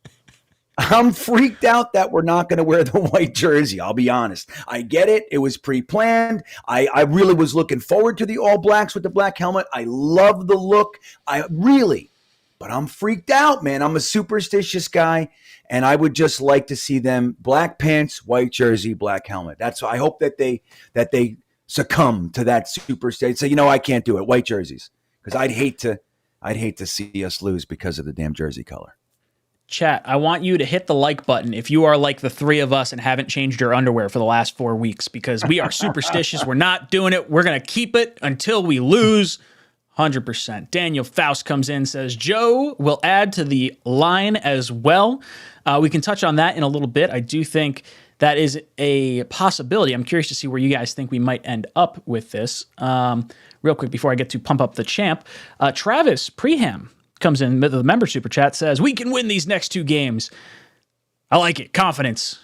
I'm freaked out that we're not going to wear the white jersey. I'll be honest. I get it. It was pre-planned. I really was looking forward to the All Blacks with the black helmet. I love the look. But I'm freaked out, man. I'm a superstitious guy, and I would just like to see them black pants, white jersey, black helmet. That's I hope that they succumb to that superstition. Say, I can't do it. White jerseys, because I'd hate to see us lose because of the damn jersey color. Chat, I want you to hit the like button if you are like the three of us and haven't changed your underwear for the last 4 weeks, because we are superstitious. We're not doing it. We're going to keep it until we lose. 100%. Daniel Faust comes in, says, Joe will add to the line as well. We can touch on that in a little bit. I do think that is a possibility. I'm curious to see where you guys think we might end up with this. Real quick, before I get to pump up the champ, Travis Preham comes in with the member super chat, says, we can win these next 2 games. I like it. Confidence.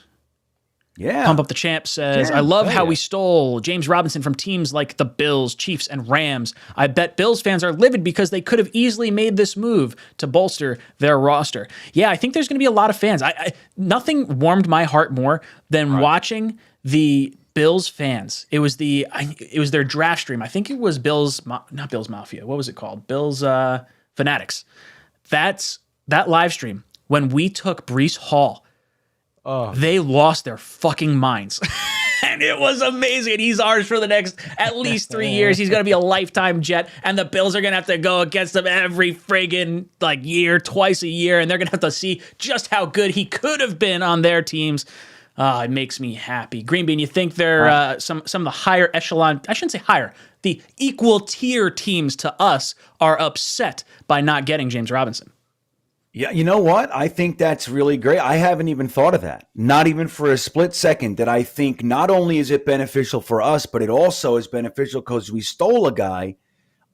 Yeah. Pump Up the Champ says, I love how we stole James Robinson from teams like the Bills, Chiefs, and Rams. I bet Bills fans are livid because they could have easily made this move to bolster their roster. Yeah, I think there's going to be a lot of fans. Nothing warmed my heart more than watching the Bills fans. It was their draft stream. I think it was not Bills Mafia. What was it called? Bills Fanatics. That live stream when we took Breece Hall. Oh. They lost their fucking minds. And it was amazing. He's ours for the next at least 3 years. He's going to be a lifetime Jet. And the Bills are going to have to go against him every friggin' year, twice a year. And they're going to have to see just how good he could have been on their teams. It makes me happy. Green Bean, you think they're some of the higher echelon, I shouldn't say higher, the equal tier teams to us are upset by not getting James Robinson? Yeah, you know what? I think that's really great. I haven't even thought of that. Not even for a split second, that I think not only is it beneficial for us, but it also is beneficial because we stole a guy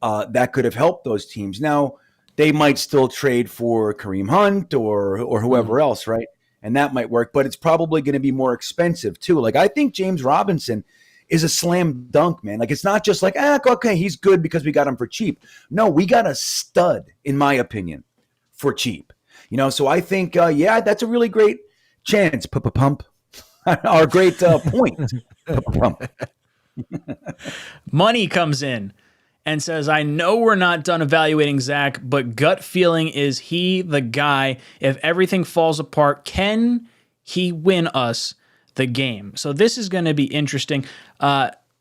that could have helped those teams. Now, they might still trade for Kareem Hunt or whoever else, right? And that might work, but it's probably going to be more expensive too. I think James Robinson is a slam dunk, man. It's not just okay, he's good because we got him for cheap. No, we got a stud, in my opinion, for cheap. So I think, that's a really great chance, pump, or great point, pump. Money comes in and says, I know we're not done evaluating Zach, but gut feeling is he the guy. If everything falls apart, can he win us the game? So this is going to be interesting.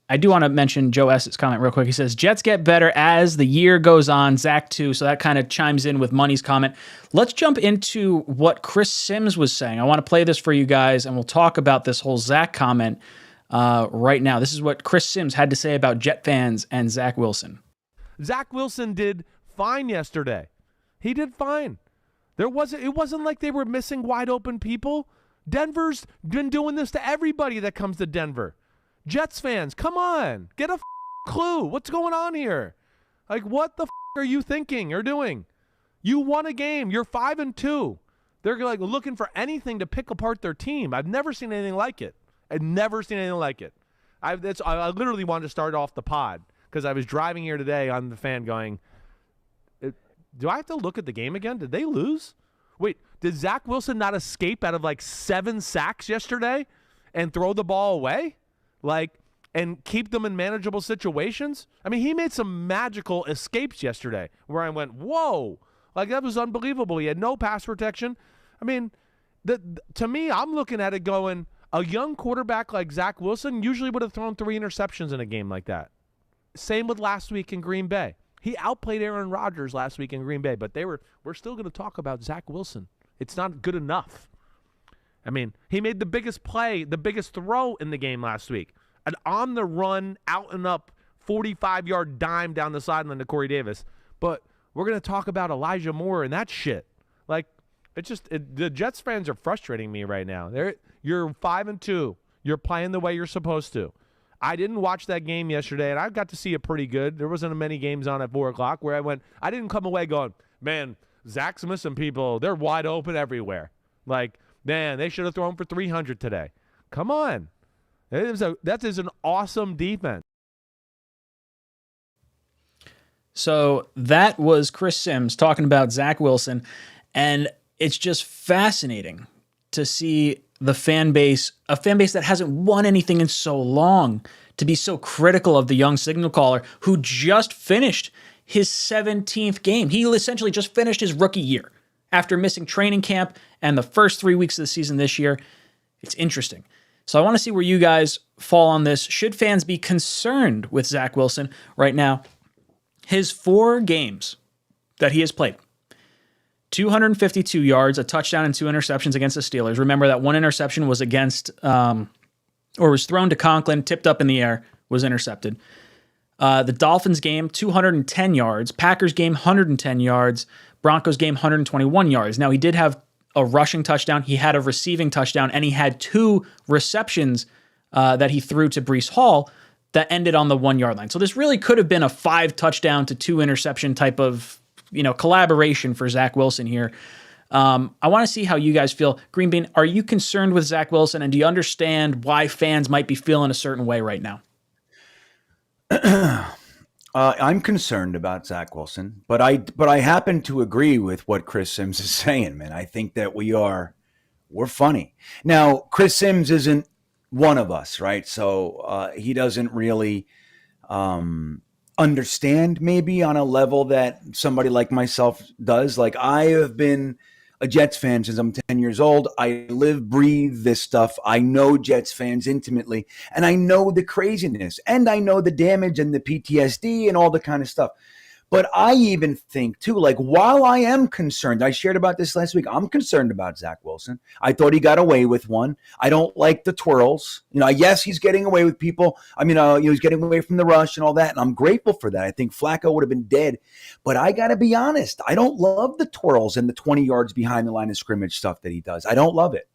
I do want to mention Joe S.'s comment real quick. He says, Jets get better as the year goes on. Zach too. So that kind of chimes in with Money's comment. Let's jump into what Chris Sims was saying. I want to play this for you guys, and we'll talk about this whole Zach comment right now. This is what Chris Sims had to say about Jet fans and Zach Wilson. Zach Wilson did fine yesterday. He did fine. It wasn't like they were missing wide open people. Denver's been doing this to everybody that comes to Denver. Jets fans, come on. Get a clue. What's going on here? What the are you thinking or doing? You won a game. You're 5-2. They're looking for anything to pick apart their team. I've never seen anything like it. I literally wanted to start off the pod because I was driving here today on the fan going, do I have to look at the game again? Did they lose? Wait, did Zach Wilson not escape out of 7 sacks yesterday and throw the ball away? And keep them in manageable situations? I mean, he made some magical escapes yesterday where I went, whoa, that was unbelievable. He had no pass protection. I mean, to me, I'm looking at it going, a young quarterback like Zach Wilson usually would have thrown 3 interceptions in a game like that. Same with last week in Green Bay. He outplayed Aaron Rodgers last week in Green Bay, but we're still going to talk about Zach Wilson. It's not good enough. I mean, he made the biggest play, the biggest throw in the game last week. An on-the-run, out-and-up, 45-yard dime down the sideline to Corey Davis. But we're going to talk about Elijah Moore and that shit. The Jets fans are frustrating me right now. You're 5-2. You're playing the way you're supposed to. I didn't watch that game yesterday, and I got to see it pretty good. There wasn't many games on at 4 o'clock where I didn't come away going, man, Zach's missing people. They're wide open everywhere. Like, man, they should have thrown for 300 today. Come on. That is an awesome defense. So that was Chris Sims talking about Zach Wilson, and it's just fascinating to see the fan base, a fan base that hasn't won anything in so long, to be so critical of the young signal caller who just finished his 17th game. He essentially just finished his rookie year after missing training camp and the first 3 weeks of the season this year. It's interesting. So I want to see where you guys fall on this. Should fans be concerned with Zach Wilson right now? His 4 games that he has played, 252 yards, a touchdown, and 2 interceptions against the Steelers. Remember that one interception was against, was thrown to Conklin, tipped up in the air, was intercepted. The Dolphins game, 210 yards. Packers game, 110 yards. Broncos game, 121 yards. Now, he did have a rushing touchdown. He had a receiving touchdown, and he had 2 receptions that he threw to Breece Hall that ended on the 1 yard line. So this really could have been a 5 touchdown to 2 interception type of, collaboration for Zach Wilson here. I want to see how you guys feel. Green Bean, are you concerned with Zach Wilson, and do you understand why fans might be feeling a certain way right now? I'm concerned about Zach Wilson, but I happen to agree with what Chris Sims is saying, man. I think that we're funny. Now, Chris Sims isn't one of us, right? So he doesn't really understand maybe on a level that somebody like myself does. Like, I have been a Jets fan since I'm 10 years old. I live, breathe this stuff. I know Jets fans intimately, and I know the craziness, and I know the damage and the PTSD and all the kind of stuff. But I even think, too, like, while I am concerned, I shared about this last week, I'm concerned about Zach Wilson. I thought he got away with one. I don't like the twirls. Yes, he's getting away with people. He's getting away from the rush and all that, and I'm grateful for that. I think Flacco would have been dead. But I got to be honest, I don't love the twirls and the 20 yards behind the line of scrimmage stuff that he does. I don't love it.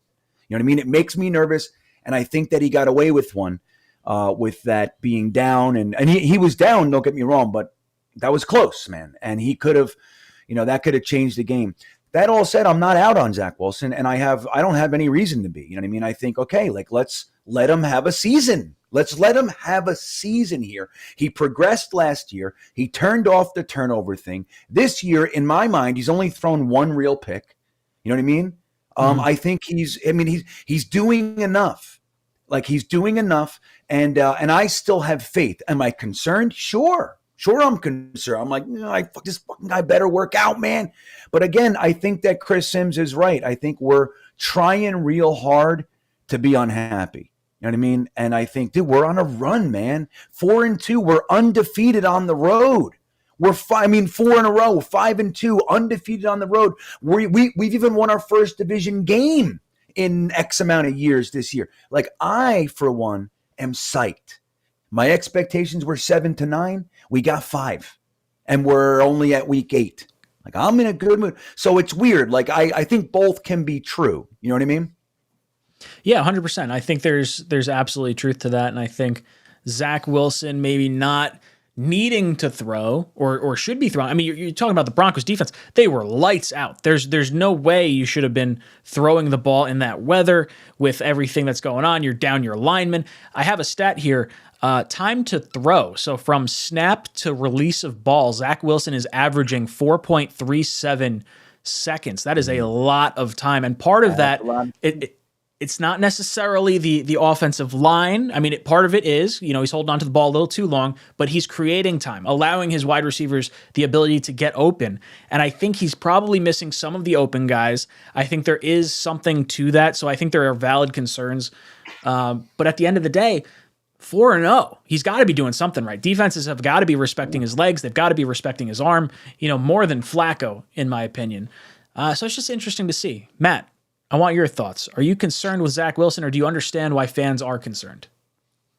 You know what I mean? It makes me nervous, and I think that he got away with one with that being down. And he was down, don't get me wrong, but that was close, man. And he could have, that could have changed the game. That all said, I'm not out on Zach Wilson, and I don't have any reason to be. You know what I mean? I think, okay, like, let's let him have a season. Let's let him have a season here. He progressed last year. He turned off the turnover thing. This year, in my mind, he's only thrown 1 real pick. You know what I mean? I think he's doing enough. Like, he's doing enough, and I still have faith. Am I concerned? Sure, I'm concerned. I'm like, this fucking guy better work out, man. But again, I think that Chris Sims is right. I think we're trying real hard to be unhappy. You know what I mean? And I think, dude, we're on a run, man. 4-2. We're undefeated on the road. We're 4 in a row, 5-2, undefeated on the road. We've even won our first division game in X amount of years this year. Like, I, for one, am psyched. My expectations were 7-9. We got 5, and we're only at week 8. Like, I'm in a good mood. So it's weird. Like, I think both can be true. You know what I mean? Yeah, 100%. I think there's absolutely truth to that, and I think Zach Wilson maybe not needing to throw or should be throwing. I mean, you're talking about the Broncos defense. They were lights out. There's no way you should have been throwing the ball in that weather with everything that's going on. You're down your linemen. I have a stat here. Time to throw. So from snap to release of ball, Zach Wilson is averaging 4.37 seconds. That is a lot of time. And part of that, it's not necessarily the offensive line. I mean, part of it is, he's holding on to the ball a little too long, but he's creating time, allowing his wide receivers the ability to get open. And I think he's probably missing some of the open guys. I think there is something to that. So I think there are valid concerns. But at the end of the day, 4-0. He's got to be doing something right. Defenses have got to be respecting his legs. They've got to be respecting his arm, more than Flacco, in my opinion. So it's just interesting to see. Matt, I want your thoughts. Are you concerned with Zach Wilson, or do you understand why fans are concerned?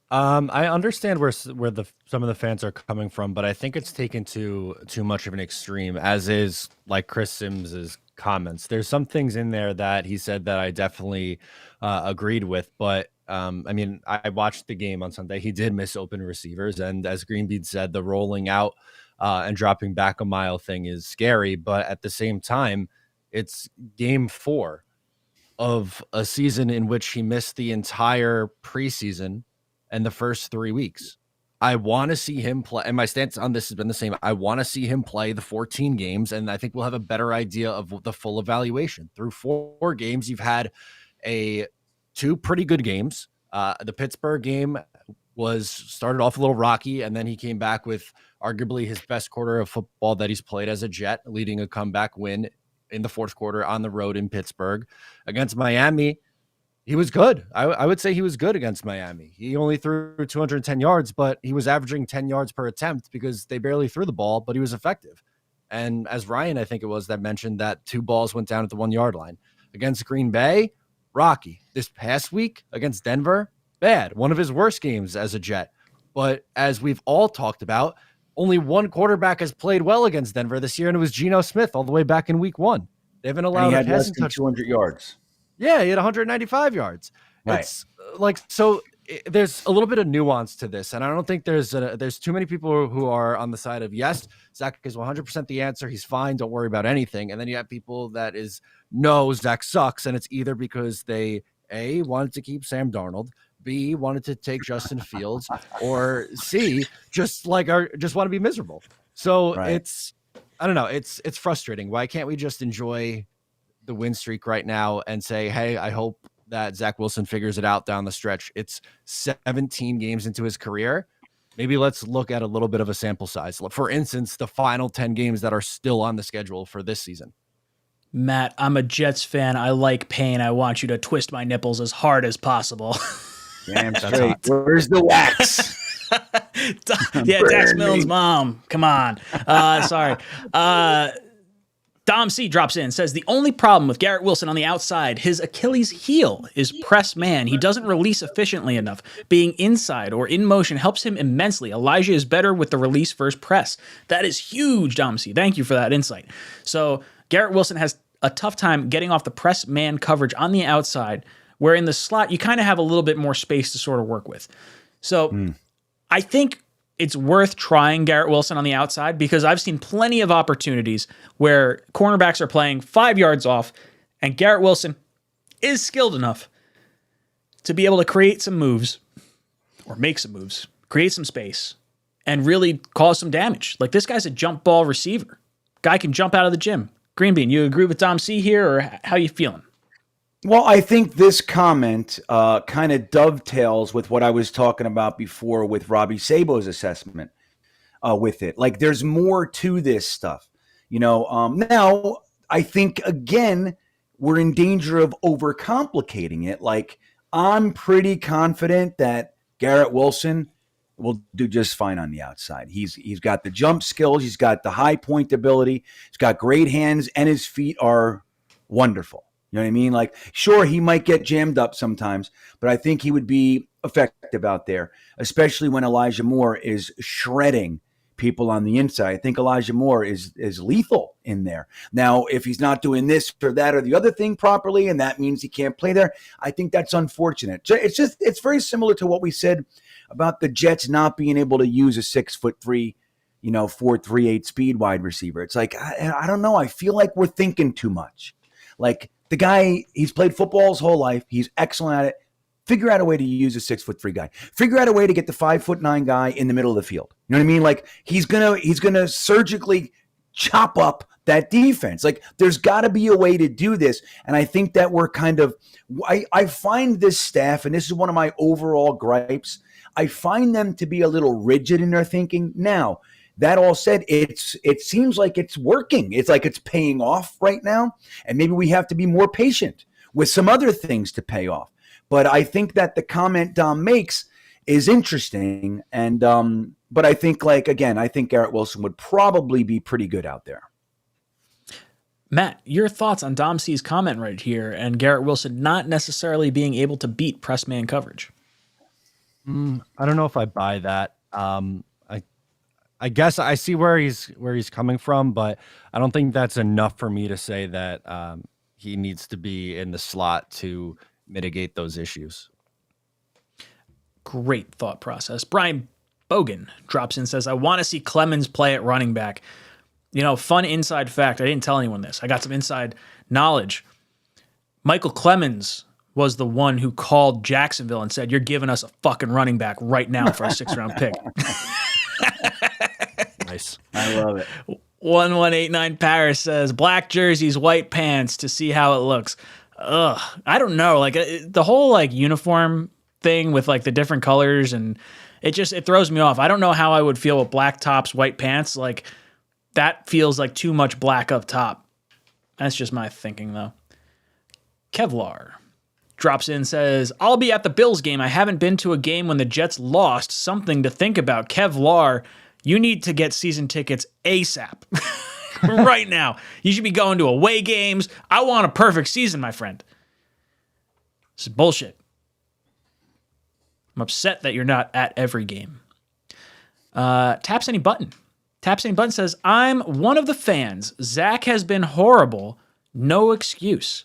I understand where some of the fans are coming from, but I think it's taken to too much of an extreme, as is like Chris Sims's comments. There's some things in there that he said that I definitely agreed with, but I watched the game on Sunday. He did miss open receivers, and as Greenbean said, the rolling out and dropping back a mile thing is scary. But at the same time, it's game 4 of a season in which he missed the entire preseason and the first 3 weeks. I want to see him play, and my stance on this has been the same. I want to see him play the 14 games, and I think we'll have a better idea of the full evaluation. Through 4 games, you've had 2 pretty good games. The Pittsburgh game started off a little rocky, and then he came back with arguably his best quarter of football that he's played as a Jet, leading a comeback win in the 4th quarter on the road in Pittsburgh. Against Miami, he was good. I would say he was good against Miami. He only threw 210 yards, but he was averaging 10 yards per attempt because they barely threw the ball, but he was effective. And as Ryan, I think it was, that mentioned that 2 balls went down at the 1-yard line. Against Green Bay, rocky. This past week against Denver, bad. One of his worst games as a Jet. But as we've all talked about, only one quarterback has played well against Denver this year, and it was Geno Smith all the way back in week 1. They haven't allowed and he had a less passing than touch. 200 yards. Yeah, he had 195 yards. Right. It's like, so there's a little bit of nuance to this, and I don't think there's too many people who are on the side of, yes, Zach is 100% the answer. He's fine. Don't worry about anything. And then you have people that is, no, Zach sucks, and it's either because they A, wanted to keep Sam Darnold, B, wanted to take Justin Fields, or C, just want to be miserable. So Right. it's, I don't know, it's frustrating. Why can't we just enjoy the win streak right now and say, hey, I hope that Zach Wilson figures it out down the stretch. It's 17 games into his career. Maybe let's look at a little bit of a sample size. For instance, the final 10 games that are still on the schedule for this season. Matt, I'm a Jets fan. I like pain. I want you to twist my nipples as hard as possible. Damn That's straight. hot. Where's the wax? Yeah, Dax Milne's mom. Come on. Sorry. Dom C drops in, says the only problem with Garrett Wilson on the outside, his Achilles heel is press man. He doesn't release efficiently enough. Being inside or in motion helps him immensely. Elijah is better with the release versus press. That is huge, Dom C. Thank you for that insight. So Garrett Wilson has a tough time getting off the press man coverage on the outside, where in the slot, you kind of have a little bit more space to sort of work with. So I think it's worth trying Garrett Wilson on the outside, because I've seen plenty of opportunities where cornerbacks are playing 5 yards off, and Garrett Wilson is skilled enough to be able to create some moves, or make some moves, create some space, and really cause some damage. Like, this guy's a jump ball receiver. Guy can jump out of the gym. Green Bean, you agree with Dom C here, or how you feeling? Well, I think this comment kind of dovetails with what I was talking about before with Robbie Sabo's assessment with it. Like, there's more to this stuff. Now, I think, again, we're in danger of overcomplicating it. Like, I'm pretty confident that Garrett Wilson will do just fine on the outside. He's got the jump skills. He's got the high point ability. He's got great hands, and his feet are wonderful. You know what I mean? Like, sure, he might get jammed up sometimes, but I think he would be effective out there, especially when Elijah Moore is shredding people on the inside. I think Elijah Moore is lethal in there. Now, if he's not doing this or that or the other thing properly, and that means he can't play there, I think that's unfortunate. It's very similar to what we said about the Jets not being able to use a 6'3", 4.38 speed wide receiver. It's like, I don't know. I feel like we're thinking too much. Like, the guy, he's played football his whole life. He's excellent at it. Figure out a way to use a 6'3" guy. Figure out a way to get the 5'9" guy in the middle of the field. You know what I mean? Like, he's gonna surgically chop up that defense. Like, there's got to be a way to do this. And I think that we're kind of, I find this staff, and this is one of my overall gripes, I find them to be a little rigid in their thinking. Now, that all said, it seems like it's working. It's like it's paying off right now. And maybe we have to be more patient with some other things to pay off. But I think that the comment Dom makes is interesting. And but I think, I think Garrett Wilson would probably be pretty good out there. Matt, your thoughts on Dom C's comment right here and Garrett Wilson not necessarily being able to beat press man coverage? I don't know if I buy that. I guess I see where he's coming from, but I don't think that's enough for me to say that he needs to be in the slot to mitigate those issues. Great thought process. Brian, Bogan drops in and says, I want to see Clemens play at running back. You know, fun inside fact. I didn't tell anyone this. I got some inside knowledge. Michael Clemens was the one who called Jacksonville and said, you're giving us a fucking running back right now for a 6th-round pick. Nice. I love it. 1189 Paris says, black jerseys, white pants to see how it looks. Ugh. I don't know. Like the whole like uniform thing with like the different colors, and it throws me off. I don't know how I would feel with black tops, white pants. Like that feels like too much black up top. That's just my thinking though. Kevlar drops in and says, I'll be at the Bills game. I haven't been to a game when the Jets lost. Something to think about. Kevlar, you need to get season tickets ASAP. Right now. You should be going to away games. I want a perfect season, my friend. This is bullshit. I'm upset that you're not at every game. Taps Any Button. Taps Any Button says, I'm one of the fans. Zach has been horrible. No excuse.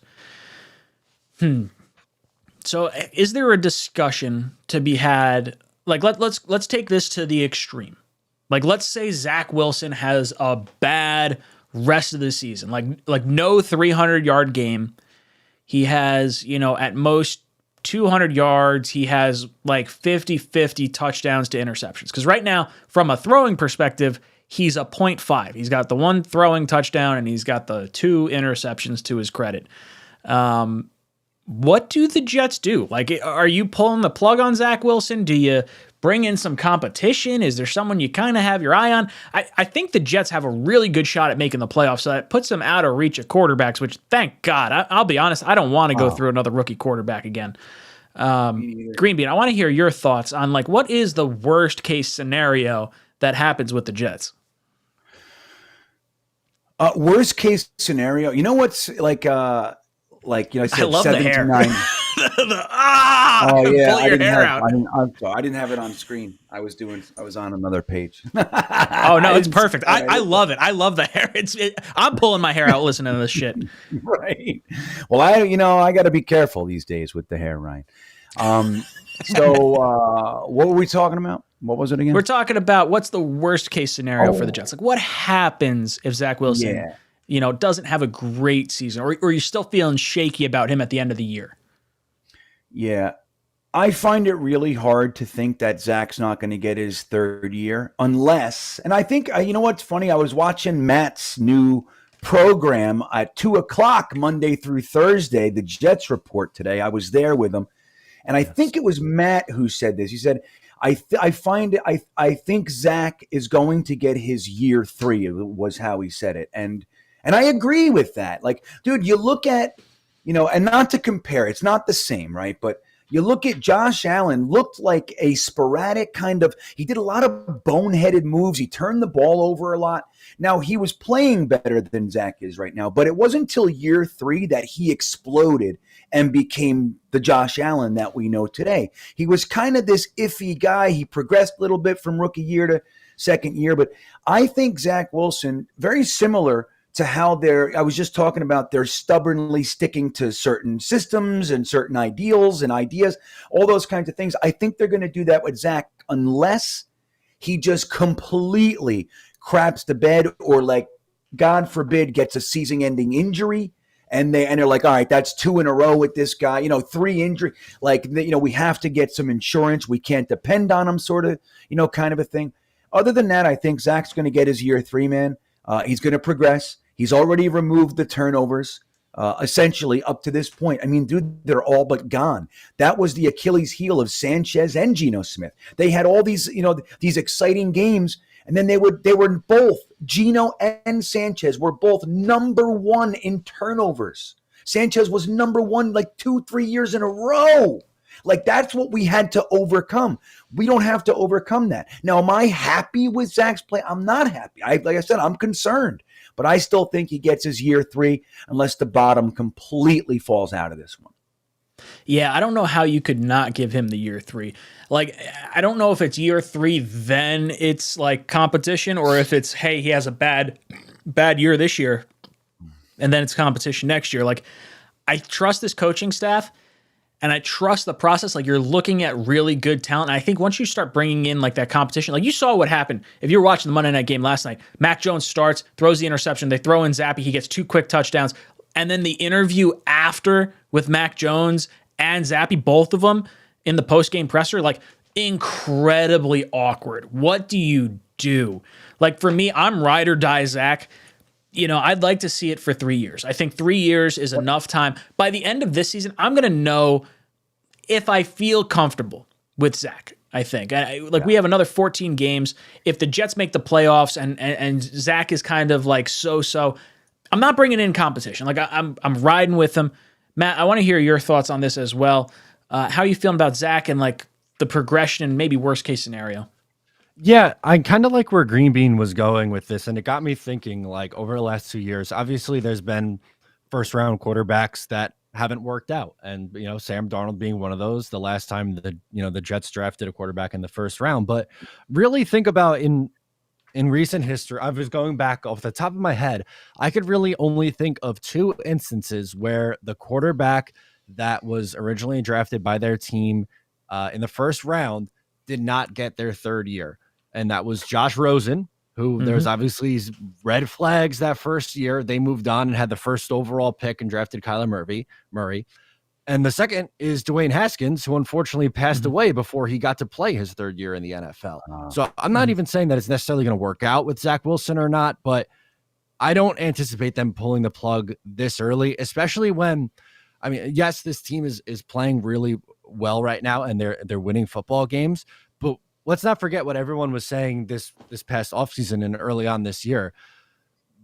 So is there a discussion to be had? Like, let's take this to the extreme. Like, let's say Zach Wilson has a bad rest of the season, like no 300-yard game. He has, you know, at most 200 yards. He has like 50-50 touchdowns to interceptions. Because right now, from a throwing perspective, he's a 0.5. He's got the 1 throwing touchdown and he's got the 2 interceptions to his credit. What do the Jets do? Like, are you pulling the plug on Zach Wilson? Do you bring in some competition? Is there someone you kind of have your eye on? I think the Jets have a really good shot at making the playoffs, so that puts them out of reach of quarterbacks, which, thank God, I'll be honest, I don't want to go through another rookie quarterback again. Green Bean, I want to hear your thoughts on, like, what is the worst case scenario that happens with the Jets? Worst case scenario, you know what's like you know, I said I love 7 the hair. to 9. Oh yeah, pull your hair out. I'm sorry, I didn't have it on screen. I was on another page. Oh no, it's perfect. I love it. I love the hair. I'm pulling my hair out listening to this shit. Right. Well, I got to be careful these days with the hair, Ryan. So what were we talking about? What was it again? We're talking about what's the worst case scenario for the Jets. Like, what happens if Zach Wilson, doesn't have a great season, or you're still feeling shaky about him at the end of the year? Yeah. I find it really hard to think that Zach's not going to get his 3rd year unless, and I think, you know what's funny? I was watching Matt's new program at 2:00 Monday through Thursday, the Jets report today. I was there with him. And I think it was Matt who said this. He said, I think Zach is going to get his year 3, was how he said it. And I agree with that. Like, dude, you look at, and not to compare, it's not the same, right? But you look at Josh Allen, looked like a sporadic he did a lot of boneheaded moves. He turned the ball over a lot. Now, he was playing better than Zach is right now, but it wasn't until year 3 that he exploded and became the Josh Allen that we know today. He was kind of this iffy guy. He progressed a little bit from rookie year to 2nd year, but I think Zach Wilson, very similar to how I was just talking about, they're stubbornly sticking to certain systems and certain ideals and ideas, all those kinds of things. I think they're going to do that with Zach unless he just completely craps the bed or, like, God forbid, gets a season-ending injury. And they're like, all right, that's 2 in a row with this guy, 3 injury. Like, we have to get some insurance. We can't depend on him, sort of, kind of a thing. Other than that, I think Zach's going to get his year 3, man. He's going to progress. He's already removed the turnovers, essentially up to this point. I mean, dude, they're all but gone. That was the Achilles heel of Sanchez and Geno Smith. They had all these, these exciting games. And then they were both, Geno and Sanchez were both number 1 in turnovers. Sanchez was number 1 like 2-3 years in a row. Like, that's what we had to overcome. We don't have to overcome that. Now, am I happy with Zach's play? I'm not happy. Like I said, I'm concerned. But I still think he gets his year 3 unless the bottom completely falls out of this one. Yeah, I don't know how you could not give him the year 3. Like, I don't know if it's year 3, then it's like competition, or if it's, hey, he has a bad year this year, and then it's competition next year. Like, I trust this coaching staff, and I trust the process. Like, you're looking at really good talent. And I think once you start bringing in like that competition, like you saw what happened. If you were watching the Monday night game last night, Mac Jones starts, throws the interception. They throw in Zappy. He gets 2 quick touchdowns. And then the interview after with Mac Jones and Zappy, both of them in the post-game presser, like incredibly awkward. What do you do? Like, for me, I'm ride or die Zach. You know, I'd like to see it for 3 years. I think 3 years is enough time. By the end of this season, I'm going to know if I feel comfortable with Zach, I think. We have another 14 games. If the Jets make the playoffs and Zach is kind of like so, I'm not bringing in competition. Like, I'm riding with him. Matt, I want to hear your thoughts on this as well. How are you feeling about Zach and like the progression and maybe worst case scenario? Yeah, I kind of like where Green Bean was going with this, and it got me thinking, like, over the last 2 years, obviously there's been first round quarterbacks that haven't worked out. And, you know, Sam Darnold being one of those, the last time the Jets drafted a quarterback in the first round. But really think about in recent history, I was going back off the top of my head, I could really only think of 2 instances where the quarterback that was originally drafted by their team in the first round did not get their 3rd year. And that was Josh Rosen, who there's obviously red flags that first year. They moved on and had the first overall pick and drafted Kyler Murray. And the second is Dwayne Haskins, who unfortunately passed away before he got to play his 3rd year in the NFL. So I'm not even saying that it's necessarily going to work out with Zach Wilson or not, but I don't anticipate them pulling the plug this early, especially when, I mean, yes, this team is playing really well right now and they're winning football games, but let's not forget what everyone was saying this past offseason and early on this year.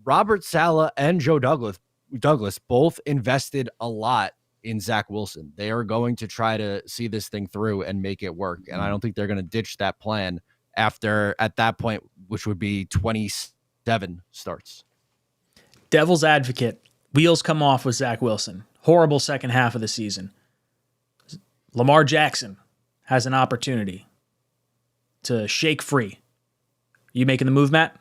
Robert Saleh and Joe Douglas both invested a lot in Zach Wilson. They are going to try to see this thing through and make it work. And I don't think they're going to ditch that plan at that point, which would be 27 starts. Devil's advocate, wheels come off with Zach Wilson. Horrible second half of the season. Lamar Jackson has an opportunity to shake free. You making the move, Matt?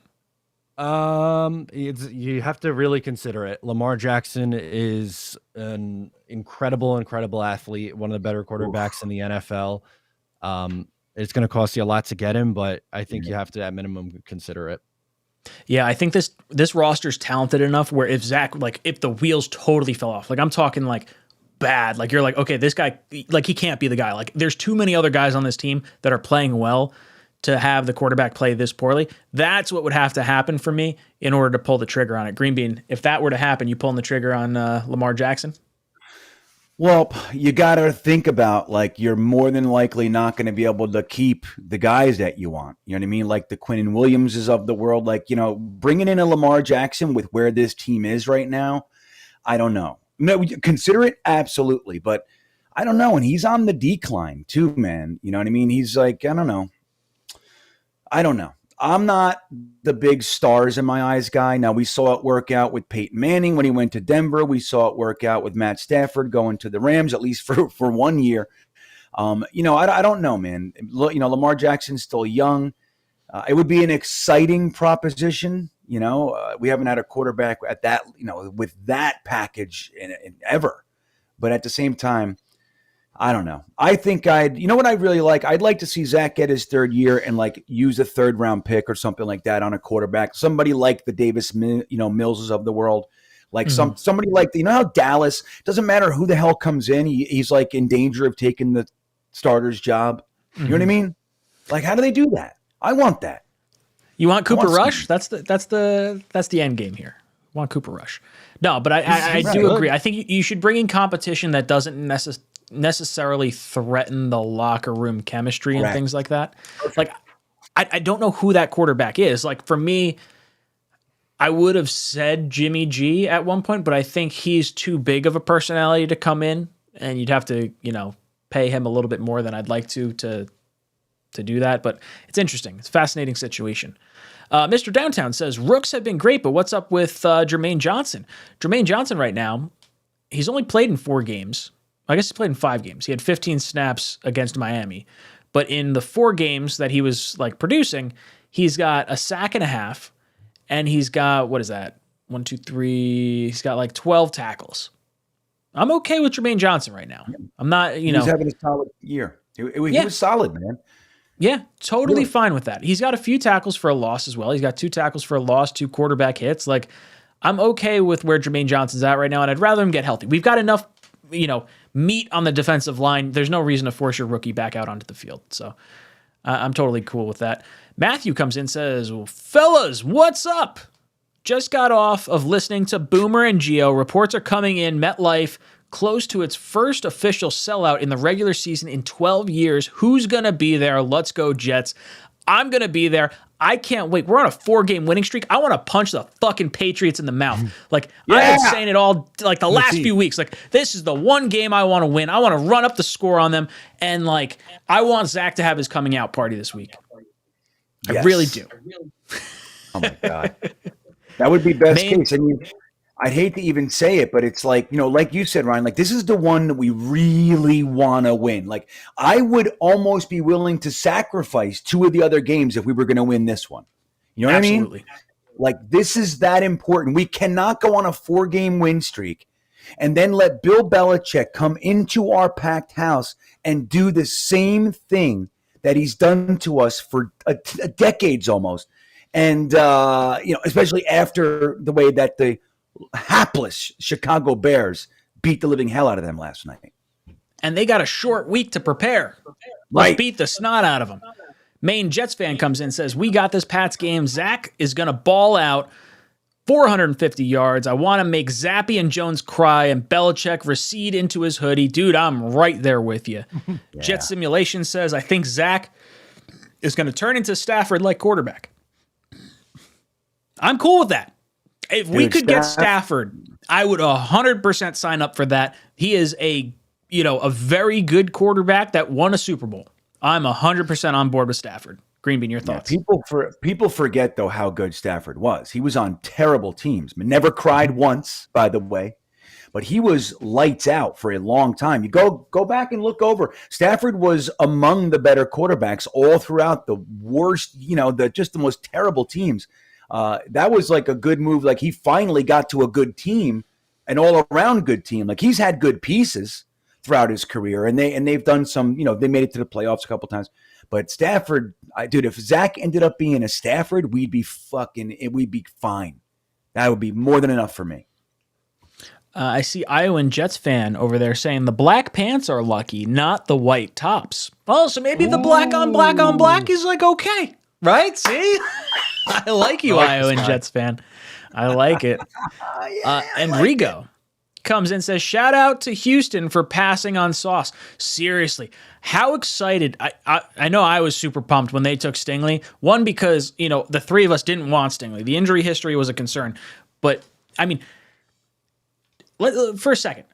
You have to really consider it. Lamar Jackson is an incredible athlete, one of the better quarterbacks in the NFL. It's going to cost you a lot to get him, but I think you have to, at minimum, consider it. Yeah, I think this roster's talented enough where if Zach, like, if the wheels totally fell off, like, I'm talking like bad, like, you're like, okay, this guy, like, he can't be the guy. Like, there's too many other guys on this team that are playing well to have the quarterback play this poorly. That's what would have to happen for me in order to pull the trigger on it. Green Bean, if that were to happen, you pulling the trigger on Lamar Jackson? Well, you got to think about, like, you're more than likely not going to be able to keep the guys that you want. You know what I mean? Like the Quinnen Williamses of the world. Like, you know, bringing in a Lamar Jackson with where this team is right now, I don't know. No, consider it, absolutely. But I don't know. And he's on the decline too, man. You know what I mean? He's like, I don't know. I'm not the big stars in my eyes guy. Now, we saw it work out with Peyton Manning when he went to Denver. We saw it work out with Matt Stafford going to the Rams, at least for 1 year. You know, I don't know, man. You know, Lamar Jackson's still young. It would be an exciting proposition. You know, we haven't had a quarterback at that, you know, with that package in ever. But at the same time, I don't know. I think you know what I really like? I'd like to see Zach get his 3rd year and like use a 3rd round pick or something like that on a quarterback. Somebody like the Davis, Millses of the world. Like somebody like, you know how Dallas, doesn't matter who the hell comes in, he's like in danger of taking the starter's job. You know what I mean? Like, how do they do that? I want that. You want Cooper Rush? That's the end game here. Want Cooper Rush? No, but I do agree. I think you should bring in competition that doesn't necessarily threaten the locker room chemistry and things like that. Perfect. Like, I don't know who that quarterback is. Like, for me, I would have said Jimmy G at one point, but I think he's too big of a personality to come in, and you'd have to, you know, pay him a little bit more than I'd like to do that. But it's interesting. It's a fascinating situation. Mr. Downtown says, Rooks have been great, but what's up with Jermaine Johnson? Jermaine Johnson right now, he's only played in 4 games. I guess he played in 5 games. He had 15 snaps against Miami. But in the 4 games that he was like producing, he's got a sack and a half, and he's got, what is that? 1, 2, 3. He's got like 12 tackles. I'm okay with Jermaine Johnson right now. I'm not, He was having a solid year. He was solid, man. Yeah, totally Really? fine with that. He's got a few tackles for a loss as well. He's got 2 tackles for a loss, 2 quarterback hits. Like, I'm okay with where Jermaine Johnson's at right now, and I'd rather him get healthy. We've got enough, meat on the defensive line. There's no reason to force your rookie back out onto the field. So I'm totally cool with that. Matthew comes in and says, well, fellas, what's up? Just got off of listening to Boomer and Geo. Reports are coming in. MetLife close to its first official sellout in the regular season in 12 years. Who's going to be there? Let's go Jets. I'm going to be there. I can't wait. We're on a 4-game winning streak. I want to punch the fucking Patriots in the mouth. Like, I've been saying it all, like, the last few weeks. Like, this is the one game I want to win. I want to run up the score on them. And, like, I want Zach to have his coming out party this week. I really do. Oh, my God. That would be best case. I mean, I'd hate to even say it, but it's like, like you said, Ryan, like, this is the one that we really want to win. Like, I would almost be willing to sacrifice 2 of the other games if we were going to win this one. You know what I mean? Like, this is that important. We cannot go on a 4-game win streak and then let Bill Belichick come into our packed house and do the same thing that he's done to us for decades almost. And, especially after the way that the hapless Chicago Bears beat the living hell out of them last night. And they got a short week to prepare. Let's beat the snot out of them. Maine Jets fan comes in and says, we got this Pats game. Zach is going to ball out 450 yards. I want to make Zappy and Jones cry and Belichick recede into his hoodie. Dude, I'm right there with you. Yeah. Jet Simulation says, I think Zach is going to turn into Stafford like quarterback. I'm cool with that. If we could get Stafford, I would 100% sign up for that. He is a very good quarterback that won a Super Bowl. I'm 100% on board with Stafford. Greenbean, your thoughts? Yeah, people forget, though, how good Stafford was. He was on terrible teams. Never cried once, by the way. But he was lights out for a long time. You go back and look over. Stafford was among the better quarterbacks all throughout the worst, the most terrible teams. That was like a good move. Like, he finally got to a good team, an all-around good team. Like, he's had good pieces throughout his career, and they've done some. They made it to the playoffs a couple times. But Stafford, dude, if Zach ended up being a Stafford, we'd be fine. That would be more than enough for me. I see Iowa Jets fan over there saying the black pants are lucky, not the white tops. Oh, so maybe the black on black is like okay, right? See. I like you, Iowa Jets fan. I like it. And Rigo comes in and says, shout out to Houston for passing on Sauce. Seriously, how excited. I know I was super pumped when they took Stingley. One, because, the 3 of us didn't want Stingley. The injury history was a concern. But, I mean, for a second,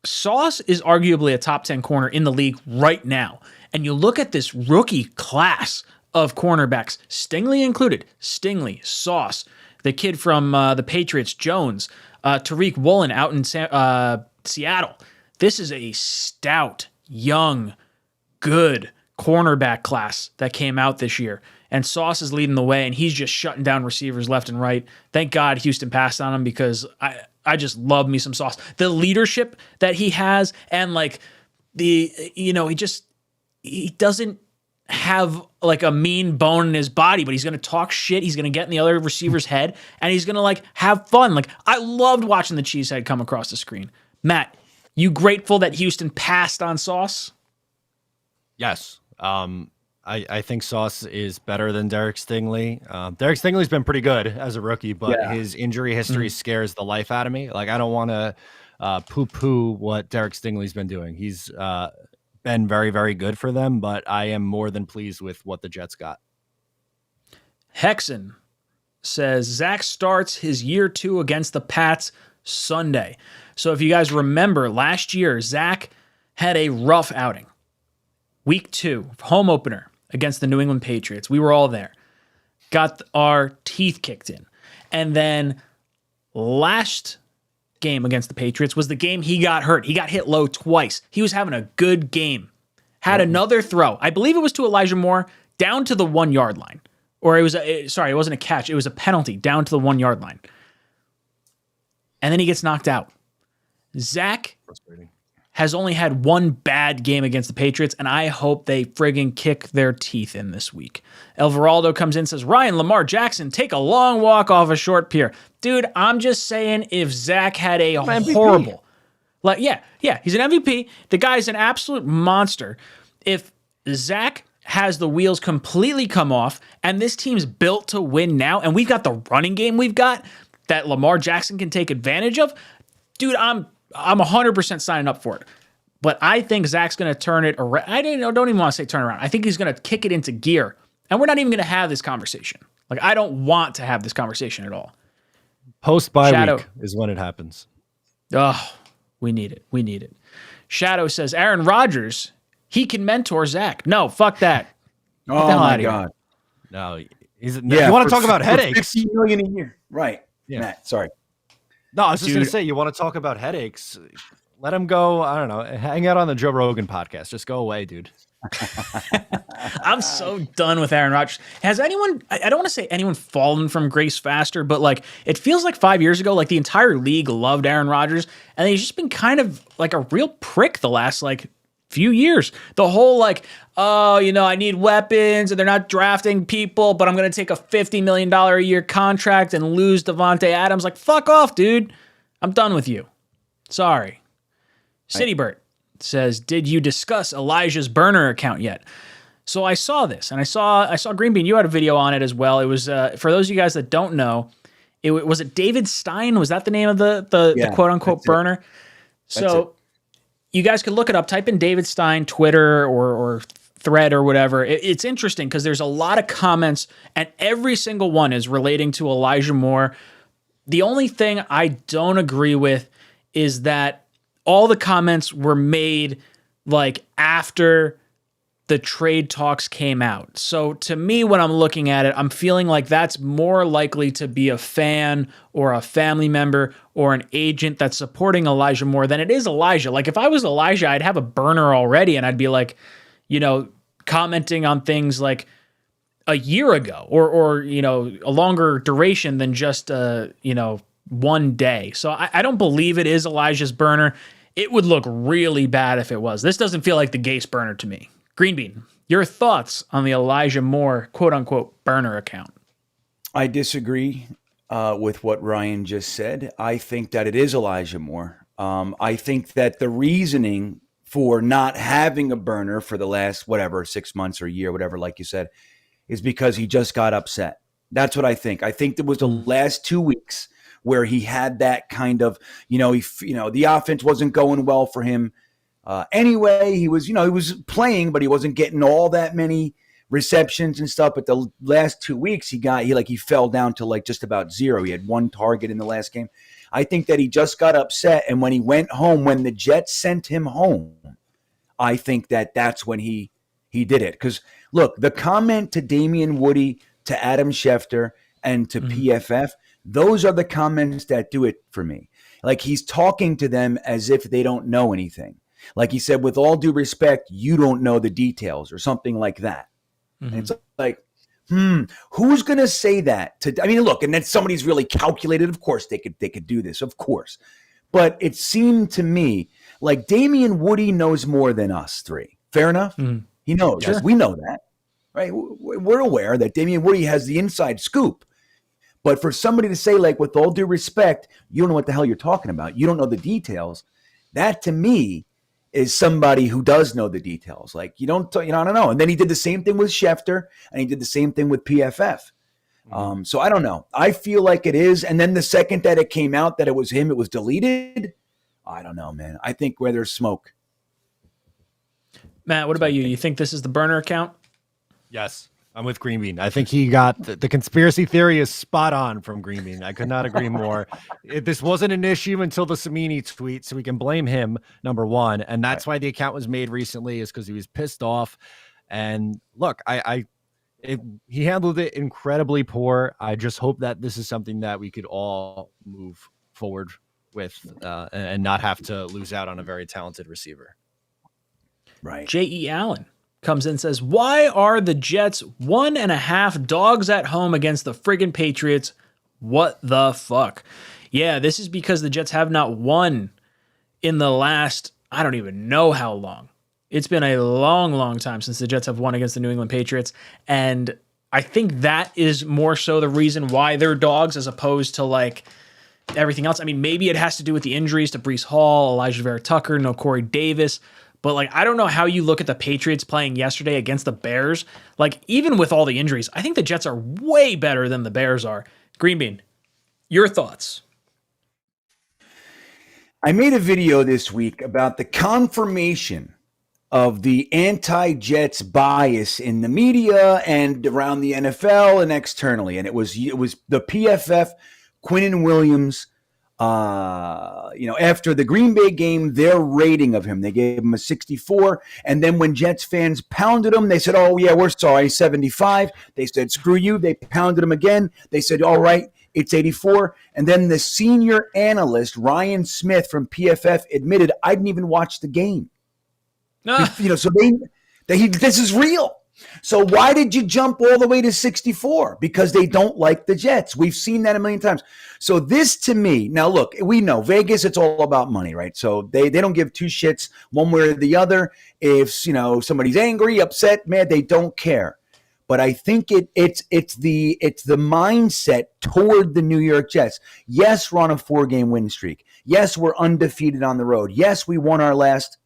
Sauce is arguably a top 10 corner in the league right now. And you look at this rookie class of cornerbacks, Stingley included. Stingley, Sauce, the kid from the Patriots, Jones, Tariq Woolen out in Seattle. This is a stout, young, good cornerback class that came out this year. And Sauce is leading the way, and he's just shutting down receivers left and right. Thank God Houston passed on him, because I just love me some Sauce. The leadership that he has, and like he doesn't have like a mean bone in his body, but he's going to talk shit. He's going to get in the other receiver's head, and he's going to like have fun. Like, I loved watching the cheesehead come across the screen. Matt, you grateful that Houston passed on Sauce? Yes. I think Sauce is better than Derek Stingley. Derek Stingley's been pretty good as a rookie, but his injury history scares the life out of me. Like, I don't want to poo-poo what Derek Stingley's been doing. He's been very, very good for them, but I am more than pleased with what the Jets got. Hexen says Zach starts his year 2 against the Pats Sunday. So if you guys remember, last year, Zach had a rough outing. Week 2, home opener against the New England Patriots. We were all there. Got our teeth kicked in. And then last game against the Patriots was the game he got hurt. He got hit low twice. He was having a good game. Had another throw. I believe it was to Elijah Moore down to the 1 yard line. Or it wasn't a catch. It was a penalty down to the 1 yard line. And then he gets knocked out. Zach Frustrating. has only had one bad game against the Patriots, and I hope they friggin' kick their teeth in this week. El Veraldo comes in and says, Ryan, Lamar Jackson, take a long walk off a short pier. Dude, I'm just saying if Zach had a horrible... Like, yeah, he's an MVP. The guy's an absolute monster. If Zach has the wheels completely come off, and this team's built to win now, and we've got the running game we've got that Lamar Jackson can take advantage of, dude, I'm 100% signing up for it. But I think Zach's going to turn it around. I don't even want to say turn around. I think he's going to kick it into gear. And we're not even going to have this conversation. Like, I don't want to have this conversation at all. Post-bye week is when it happens. Oh, we need it. We need it. Shadow says, Aaron Rodgers, he can mentor Zach. No, fuck that. Oh, my God. No, you want to talk about headaches? $50 million a year. Right. Yeah. Matt, sorry. No, I was just going to say, you want to talk about headaches? Let him go, I don't know, hang out on the Joe Rogan podcast. Just go away, dude. I'm so done with Aaron Rodgers. Has anyone, I don't want to say anyone fallen from grace faster, but like it feels like 5 years ago, like the entire league loved Aaron Rodgers, and he's just been kind of like a real prick the last like few years. The whole like, oh, I need weapons and they're not drafting people, but I'm going to take a $50 million a year contract and lose Devontae Adams. Like, fuck off, dude. I'm done with you. Sorry. Citybert says, did you discuss Elijah's burner account yet? So I saw this, and I saw Green Bean. You had a video on it as well. It was for those of you guys that don't know, was it David Stein? Was that the name of the quote unquote burner? So you guys could look it up. Type in David Stein Twitter or thread or whatever. It's interesting because there's a lot of comments, and every single one is relating to Elijah Moore. The only thing I don't agree with is that all the comments were made like after the trade talks came out. So to me, when I'm looking at it, I'm feeling like that's more likely to be a fan or a family member or an agent that's supporting Elijah Moore than it is Elijah. Like if I was Elijah, I'd have a burner already and I'd be like, commenting on things like a year ago or a longer duration than just, one day. So I don't believe it is Elijah's burner. It would look really bad if it was. This doesn't feel like the Gase burner to me. Green Bean, your thoughts on the Elijah Moore quote-unquote burner account? I disagree with what Ryan just said. I think that it is Elijah Moore. I think that the reasoning for not having a burner for the last, 6 months or a year, whatever, like you said, is because he just got upset. That's what I think. I think there was the last 2 weeks where he had that kind of, the offense wasn't going well for him. Anyway, he was playing, but he wasn't getting all that many receptions and stuff. But the last 2 weeks, he fell down to like just about zero. He had one target in the last game. I think that he just got upset, and when he went home, when the Jets sent him home, I think that that's when he did it. Because look, the comment to Damian Woody, to Adam Schefter, and to PFF. Those are the comments that do it for me. Like he's talking to them as if they don't know anything. Like he said, with all due respect, you don't know the details or something like that. Mm-hmm. And it's like, who's going to say that? Look, and then somebody's really calculated. Of course, they could do this, of course. But it seemed to me like Damian Woody knows more than us three. Fair enough? Mm-hmm. He knows. Sure. We know that, right? We're aware that Damian Woody has the inside scoop. But for somebody to say, like, with all due respect, you don't know what the hell you're talking about. You don't know the details. That, to me, is somebody who does know the details. Like, I don't know. And then he did the same thing with Schefter, and he did the same thing with PFF. So I don't know. I feel like it is. And then the second that it came out that it was him, it was deleted. I don't know, man. I think where there's smoke. Matt, what about you? You think this is the burner account? Yes. I'm with Green Bean. I think he got the conspiracy theory is spot on from Green Bean. I could not agree more. This wasn't an issue until the Samini tweet, so we can blame him, number one. And that's why the account was made recently, is because he was pissed off. And look, he handled it incredibly poor. I just hope that this is something that we could all move forward with and not have to lose out on a very talented receiver. Right. J.E. Allen comes in and says, why are the Jets 1.5 dogs at home against the friggin' Patriots? What the fuck? Yeah, this is because the Jets have not won in the last, I don't even know how long. It's been a long, long time since the Jets have won against the New England Patriots. And I think that is more so the reason why they're dogs as opposed to like everything else. I mean, maybe it has to do with the injuries to Breece Hall, Elijah Vera Tucker, no Corey Davis. But like, I don't know how you look at the Patriots playing yesterday against the Bears. Like, even with all the injuries, I think the Jets are way better than the Bears are. Green Bean, your thoughts? I made a video this week about the confirmation of the anti-Jets bias in the media and around the NFL and externally. And it was the PFF, Quinnen Williams, after the Green Bay game, their rating of him, they gave him a 64. And then when Jets fans pounded him, they said, oh, yeah, we're sorry, 75. They said, screw you. They pounded him again. They said, all right, it's 84. And then the senior analyst, Ryan Smith from PFF, admitted, I didn't even watch the game. So this is real. So why did you jump all the way to 64? Because they don't like the Jets. We've seen that a million times. So this to me, now look, we know Vegas, it's all about money, right? So they don't give two shits one way or the other. If somebody's angry, upset, mad, they don't care. But I think it's the mindset toward the New York Jets. Yes, we're on a 4-game win streak. Yes, we're undefeated on the road. Yes, we won our last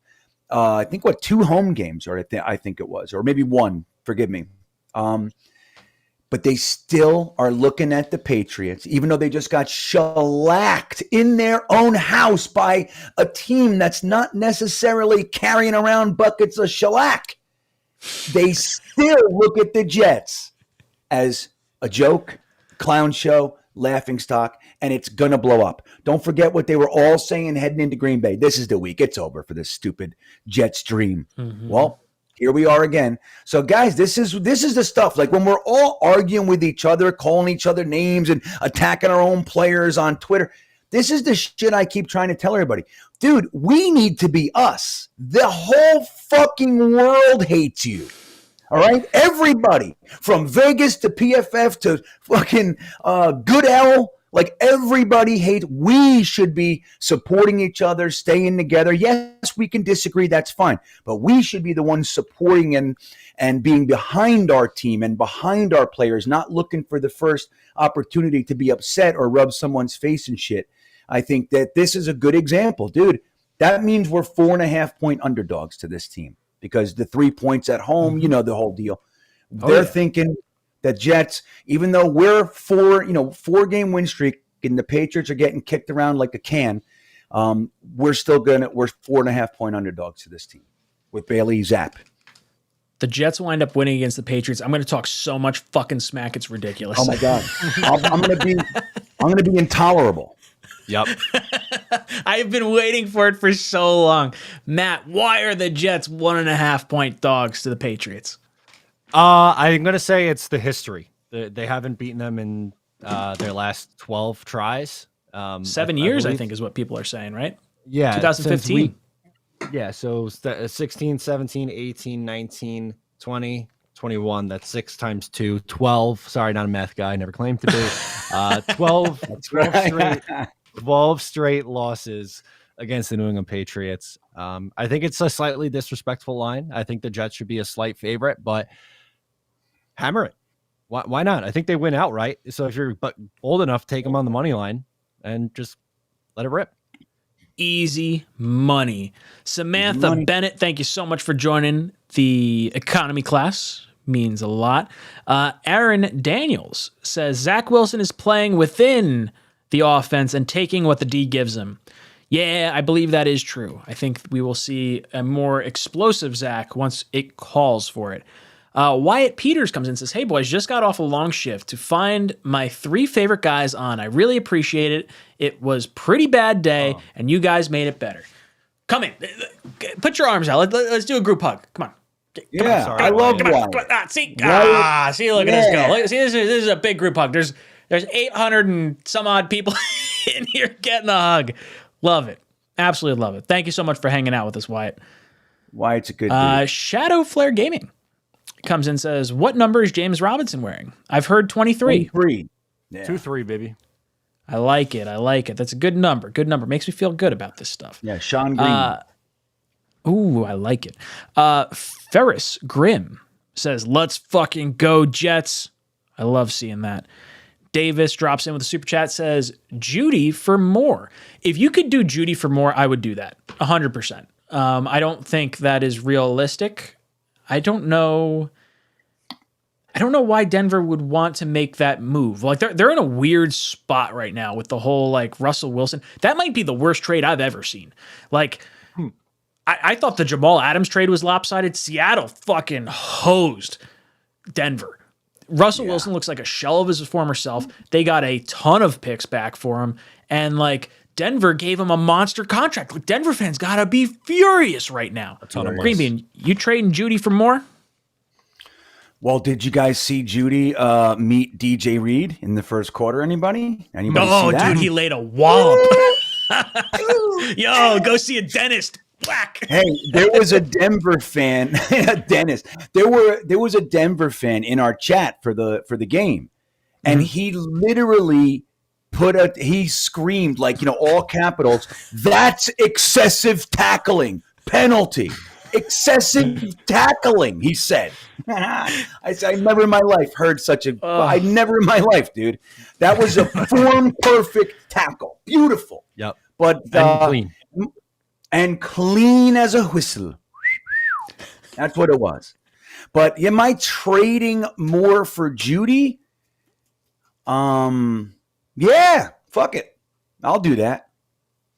I think 2 home games, or I think it was, or maybe 1. Forgive me. But they still are looking at the Patriots, even though they just got shellacked in their own house by a team that's not necessarily carrying around buckets of shellac. They still look at the Jets as a joke, clown show, laughing stock, and it's going to blow up. Don't forget what they were all saying heading into Green Bay. This is the week. It's over for this stupid Jets dream. Mm-hmm. Well, here we are again. So, guys, this is the stuff. Like when we're all arguing with each other, calling each other names and attacking our own players on Twitter, this is the shit I keep trying to tell everybody. Dude, we need to be us. The whole fucking world hates you. All right? Everybody from Vegas to PFF to fucking Goodell, like everybody hates. We should be supporting each other, staying together. Yes, we can disagree. That's fine. But we should be the ones supporting and being behind our team and behind our players, not looking for the first opportunity to be upset or rub someone's face and shit. I think that this is a good example. Dude, that means we're 4.5-point underdogs to this team. Because the 3 points at home, the whole deal. They're thinking that Jets, even though we're 4-game win streak and the Patriots are getting kicked around like a can, we're 4.5-point underdogs to this team with Bailey Zapp. The Jets wind up winning against the Patriots. I'm going to talk so much fucking smack, it's ridiculous. Oh my God, I'm going to be intolerable. Yep. I've been waiting for it for so long. Matt, why are the Jets 1.5-point dogs to the Patriots? I'm going to say it's the history. They haven't beaten them in their last 12 tries. 7 years, I think, is what people are saying, right? Yeah. 2015. So 16, 17, 18, 19, 20, 21. That's 6 times 2. 12. Sorry, not a math guy. Never claimed to be. 12 straight losses against the New England Patriots. I think it's a slightly disrespectful line. I think the Jets should be a slight favorite, but hammer it. Why not? I think they win outright. So if you're bold enough, take them on the money line and just let it rip. Easy money. Samantha Bennett, thank you so much for joining the economy class. Means a lot. Aaron Daniels says Zach Wilson is playing within the offense and taking what the D gives him. Yeah, I believe that is true. I think we will see a more explosive Zach once it calls for it. Wyatt Peters comes in and says, hey boys, just got off a long shift to find my 3 favorite guys on. I really appreciate it. It was pretty bad day, and you guys made it better. Come in. Put your arms out. Let's do a group hug. Come on. Yeah, I love Wyatt. See, look at us go. Look, see, this is a big group hug. There's 800 and some odd people in here getting a hug. Love it. Absolutely love it. Thank you so much for hanging out with us, Wyatt. Wyatt's a good dude. Shadow Flare Gaming comes in and says, what number is James Robinson wearing? I've heard 23. 23. Yeah. 2-3, baby. I like it. I like it. That's a good number. Good number. Makes me feel good about this stuff. Yeah, Sean Green. Ooh, I like it. Ferris Grimm says, let's fucking go, Jets. I love seeing that. Davis drops in with a super chat, says, Judy for more. If you could do Judy for more, I would do that. 100%. I don't think that is realistic. I don't know why Denver would want to make that move. Like they're in a weird spot right now with the whole like Russell Wilson. That might be the worst trade I've ever seen. Like I thought the Jamal Adams trade was lopsided. Seattle fucking hosed Denver. Russell Wilson looks like a shell of his former self. They got a ton of picks back for him. And like Denver gave him a monster contract. Like Denver fans gotta be furious right now. Green Bean, you trading Judy for more? Well, did you guys see Judy meet DJ Reed in the first quarter? Anybody see that? Dude, he laid a wallop. Yo, go see a dentist. Whack. Hey, there was a Denver fan, a dentist. There was a Denver fan in our chat for the game, and he literally he screamed like all capitals. That's excessive tackling penalty. Excessive tackling, he said. I said, I never in my life heard such a. I never in my life, dude. That was a form perfect tackle, beautiful. Yep, but clean. And clean as a whistle. That's what it was. But am I trading more for Judy? Yeah, fuck it. I'll do that.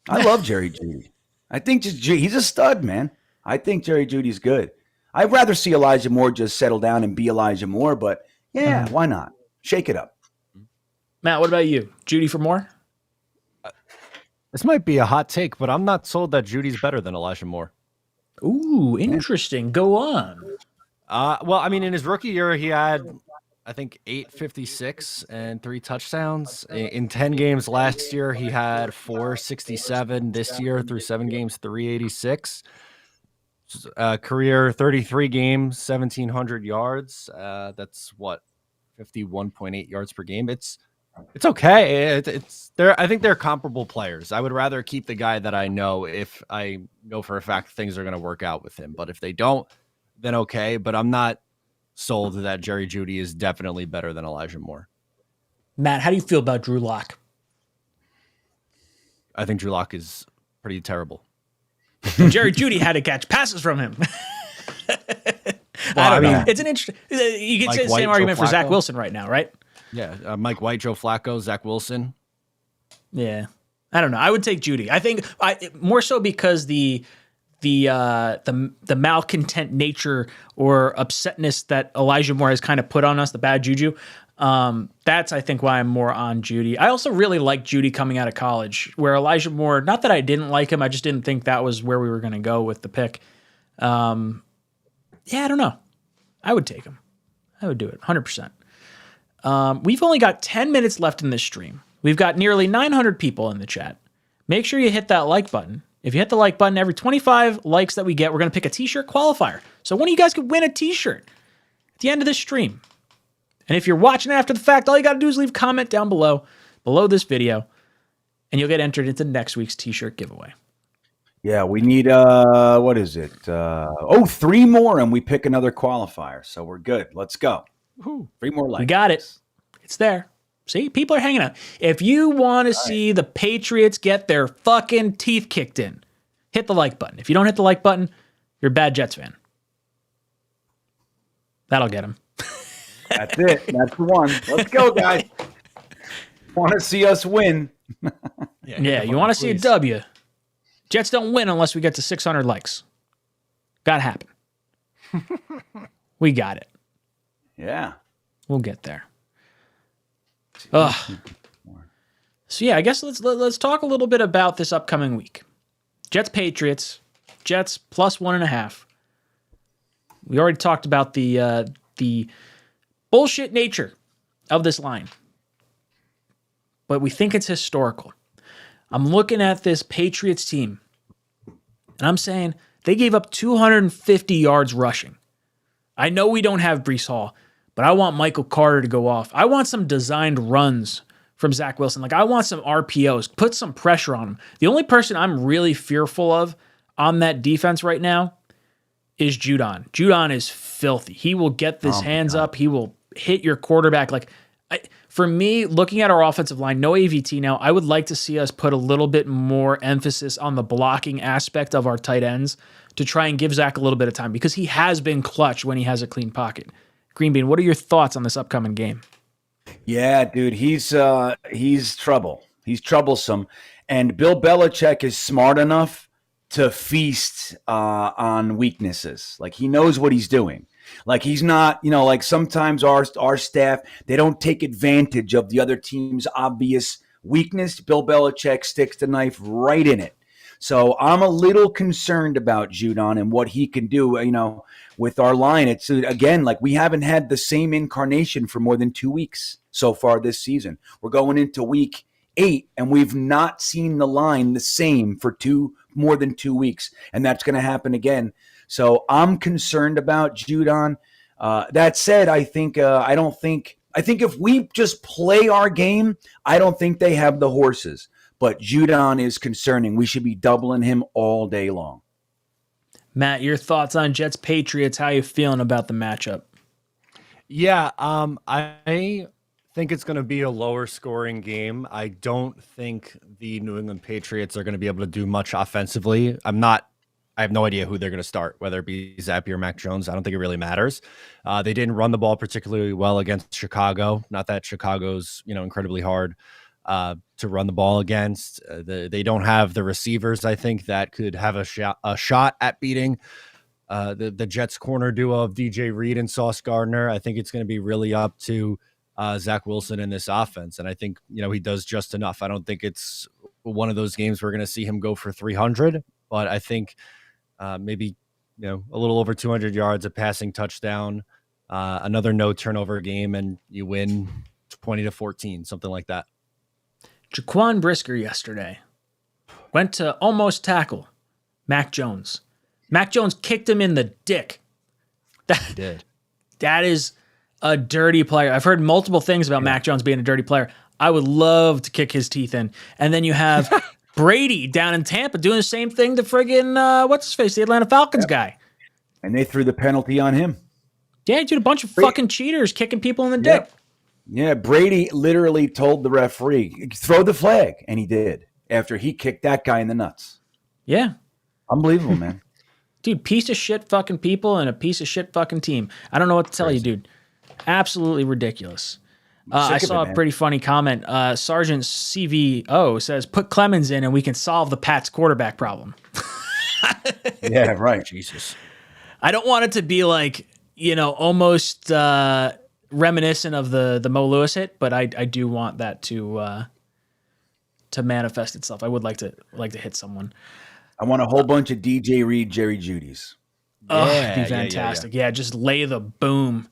I love Jerry Judy. I think he's a stud, man. I think Jerry Judy's good. I'd rather see Elijah Moore just settle down and be Elijah Moore, but yeah, why not? Shake it up. Matt, what about you? Judy for more? This might be a hot take, but I'm not sold that Judy's better than Elijah Moore. Ooh, interesting. Go on. Well, I mean, in his rookie year, he had, I think, 856 and 3 touchdowns. In 10 games last year, he had 467. This year, through 7 games, 386. Career 33 games, 1,700 yards. That's what, 51.8 yards per game. It's okay. I think they're comparable players. I would rather keep the guy that I know if I know for a fact things are going to work out with him. But if they don't, then okay. But I'm not sold that Jerry Judy is definitely better than Elijah Moore. Matt, how do you feel about Drew Lock? I think Drew Lock is pretty terrible. Jerry Judy had to catch passes from him. I don't know. It's an interesting. You could say the same argument for Zach Wilson right now, right? Yeah, Mike White, Joe Flacco, Zach Wilson. Yeah, I don't know. I would take Judy. I think more so because the malcontent nature or upsetness that Elijah Moore has kind of put on us, the bad juju. That's I think why I'm more on Judy. I also really like Judy coming out of college, where Elijah Moore. Not that I didn't like him, I just didn't think that was where we were going to go with the pick. Yeah, I don't know. I would take him. I would do it 100%. We've only got 10 minutes left in this stream. We've got nearly 900 people in the chat. Make sure you hit that like button. If you hit the like button, every 25 likes that we get, we're going to pick a t-shirt qualifier. So one of you guys could win a t-shirt at the end of this stream. And if you're watching after the fact, all you got to do is leave a comment down below this video, and you'll get entered into next week's t-shirt giveaway. Yeah, we need, what is it? 3 more, and we pick another qualifier. So we're good. Let's go. 3 more likes. We got it. It's there. See, people are hanging out. If you want to see the Patriots get their fucking teeth kicked in, hit the like button. If you don't hit the like button, you're a bad Jets fan. That'll get them. That's it. That's the one. Let's go, guys. Want to see us win. Yeah, you want to see a W. Jets don't win unless we get to 600 likes. Gotta happen. We got it. Yeah. We'll get there. So yeah, I guess let's talk a little bit about this upcoming week. Jets Patriots. Jets plus 1.5. We already talked about the bullshit nature of this line, but we think it's historical. I'm looking at this Patriots team, and I'm saying they gave up 250 yards rushing. I know we don't have Breece Hall, but I want Michael Carter to go off. I want some designed runs from Zach Wilson. Like, I want some RPOs. Put some pressure on him. The only person I'm really fearful of on that defense right now is Judon. Judon is filthy. He will get his hands up. He will hit your quarterback. Like, for me, looking at our offensive line, no AVT now, I would like to see us put a little bit more emphasis on the blocking aspect of our tight ends to try and give Zach a little bit of time, because he has been clutch when he has a clean pocket. Green Bean, what are your thoughts on this upcoming game? Yeah, dude, he's trouble. He's troublesome. And Bill Belichick is smart enough to feast on weaknesses. Like, he knows what he's doing. Like, he's not, like sometimes our staff, they don't take advantage of the other team's obvious weakness. Bill Belichick sticks the knife right in it. So I'm a little concerned about Judon and what he can do, with our line. It's, again, like, we haven't had the same incarnation for more than 2 weeks so far this season. We're going into week 8, and we've not seen the line the same for more than 2 weeks, and that's going to happen again. So I'm concerned about Judon. That said, I think if we just play our game, I don't think they have the horses. But Judon is concerning. We should be doubling him all day long. Matt, your thoughts on Jets Patriots? How you feeling about the matchup? Yeah, I think it's going to be a lower scoring game. I don't think the New England Patriots are going to be able to do much offensively. I have no idea who they're going to start, whether it be Zappe or Mac Jones. I don't think it really matters. They didn't run the ball particularly well against Chicago. Not that Chicago's, incredibly hard to run the ball against. They don't have the receivers, I think, that could have a shot at beating the Jets corner duo of DJ Reed and Sauce Gardner. I think it's going to be really up to Zach Wilson in this offense. And I think, he does just enough. I don't think it's one of those games we're going to see him go for 300, but I think maybe, a little over 200 yards, a passing touchdown, another no turnover game, and you win 20-14, something like that. Jaquan Brisker yesterday went to almost tackle Mac Jones. Mac Jones kicked him in the dick. He did. That is a dirty player. I've heard multiple things about Mac Jones being a dirty player. I would love to kick his teeth in. And then you have Brady down in Tampa doing the same thing to friggin' what's-his-face, the Atlanta Falcons guy. And they threw the penalty on him. Yeah, dude, a bunch of fucking cheaters kicking people in the dick. Yeah, Brady literally told the referee, throw the flag, and he did, after he kicked that guy in the nuts. Yeah. Unbelievable, man. Dude, piece of shit fucking people and a piece of shit fucking team. I don't know what to tell you, dude. Absolutely ridiculous. I saw a pretty funny comment. Sergeant CVO says, put Clemens in and we can solve the Pats quarterback problem. Yeah, right. Jesus. I don't want it to be like, almost reminiscent of the Mo Lewis hit, but I do want that to manifest itself. I would like to hit someone. I want a whole bunch of DJ Reed, Jerry Judys. It'd be fantastic. Yeah, just lay the boom.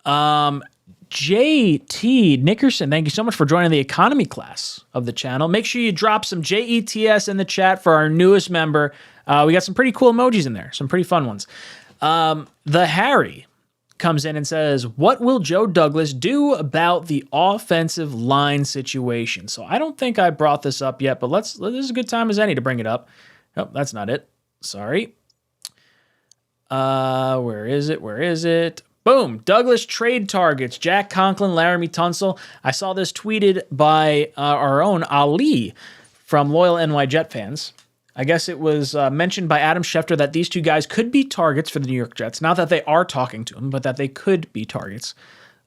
JT Nickerson, thank you so much for joining the economy class of the channel. Make sure you drop some JETS in the chat for our newest member. We got some pretty cool emojis in there, some pretty fun ones. The Harry comes in and says, what will Joe Douglas do about the offensive line situation? So I don't think I brought this up yet, but this is a good time as any to bring it up. Oh, that's not it. Sorry. Where is it? Boom. Douglas trade targets. Jack Conklin, Laramie Tunsil. I saw this tweeted by our own Ali from Loyal NY Jet fans. I guess it was mentioned by Adam Schefter that these two guys could be targets for the New York Jets. Not that they are talking to him, but that they could be targets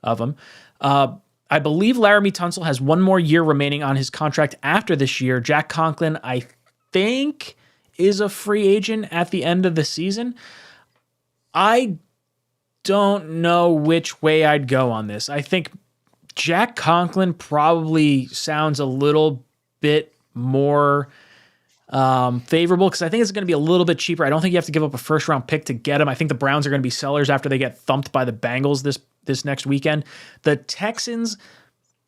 of him. I believe Laramie Tunsil has one more year remaining on his contract after this year. Jack Conklin, I think, is a free agent at the end of the season. I don't know which way I'd go on this. I think Jack Conklin probably sounds a little bit more favorable because I think it's going to be a little bit cheaper. I don't think you have to give up a first-round pick to get him. I think the Browns are going to be sellers after they get thumped by the Bengals this next weekend. The Texans,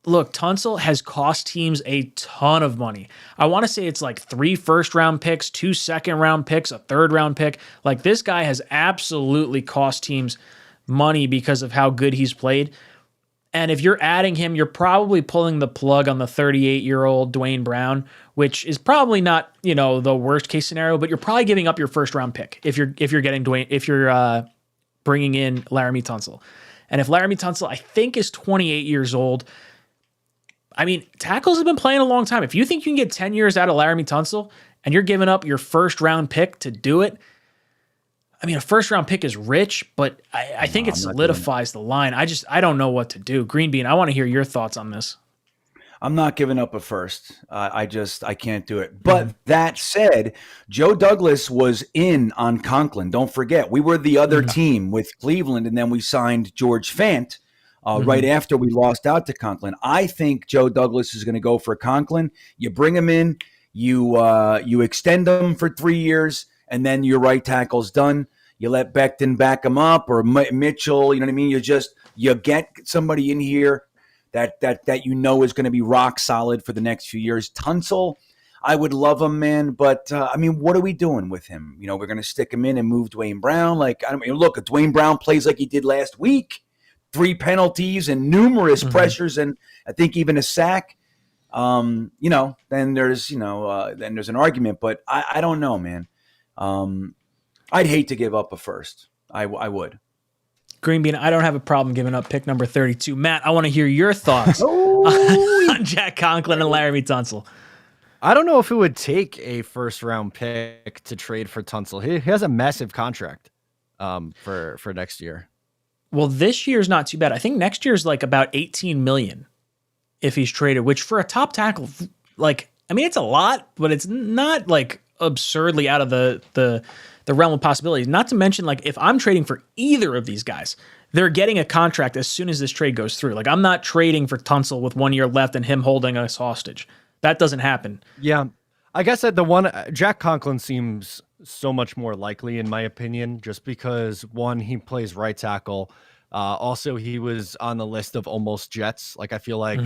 look, Tunsil has cost teams a ton of money. I want to say it's like 3 first-round picks, 2 second-round picks, a third-round pick. Like, this guy has absolutely cost teams money because of how good he's played. And if you're adding him, you're probably pulling the plug on the 38-year-old Dwayne Brown, which is probably not, the worst case scenario, but you're probably giving up your first round pick if you're bringing in Laramie Tunsil. And if Laramie Tunsil, I think, is 28 years old, I mean, tackles have been playing a long time. If you think you can get 10 years out of Laramie Tunsil and you're giving up your first round pick to do it, I mean, a first round pick is rich, but I think it solidifies the line. I don't know what to do. Green Bean, I want to hear your thoughts on this. I'm not giving up a first. I can't do it. But that said, Joe Douglas was in on Conklin. Don't forget, we were the other team with Cleveland, and then we signed George Fant right after we lost out to Conklin. I think Joe Douglas is going to go for Conklin. You bring him in, you extend him for 3 years, and then your right tackle's done. You let Becton back him up, or Mitchell. You know what I mean? You get somebody in here that is going to be rock solid for the next few years. Tunsil, I would love him, man, but I mean, what are we doing with him? We're going to stick him in and move Dwayne Brown. Look, if Dwayne Brown plays like he did last week, 3 penalties and numerous pressures, and I think even a sack, then there's an argument. But I don't know, man. I'd hate to give up a first. I would. Green Bean, I don't have a problem giving up pick number 32. Matt, I want to hear your thoughts on Jack Conklin and Laramie Tunsil. I don't know if it would take a first-round pick to trade for Tunsil. He has a massive contract for next year. Well, this year's not too bad. I think next year's like about $18 million if he's traded, which for a top tackle, it's a lot, but it's not like absurdly out of the realm of possibilities. Not to mention, if I'm trading for either of these guys, they're getting a contract as soon as this trade goes through. I'm not trading for Tunsil with 1 year left and him holding us hostage. That doesn't happen. Yeah. I guess that the one, Jack Conklin seems so much more likely, in my opinion, just because, one, he plays right tackle. Also, he was on the list of almost Jets. I feel like,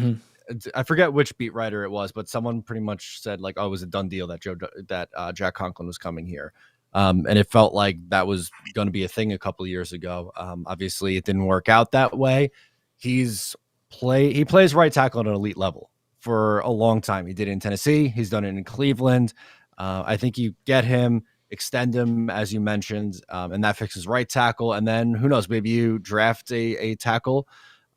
I forget which beat writer it was, but someone pretty much said, it was a done deal that Jack Conklin was coming here. And it felt like that was going to be a thing a couple of years ago. Obviously, it didn't work out that way. He plays right tackle at an elite level for a long time. He did it in Tennessee. He's done it in Cleveland. I think you get him, extend him, as you mentioned, and that fixes right tackle. And then who knows, maybe you draft a tackle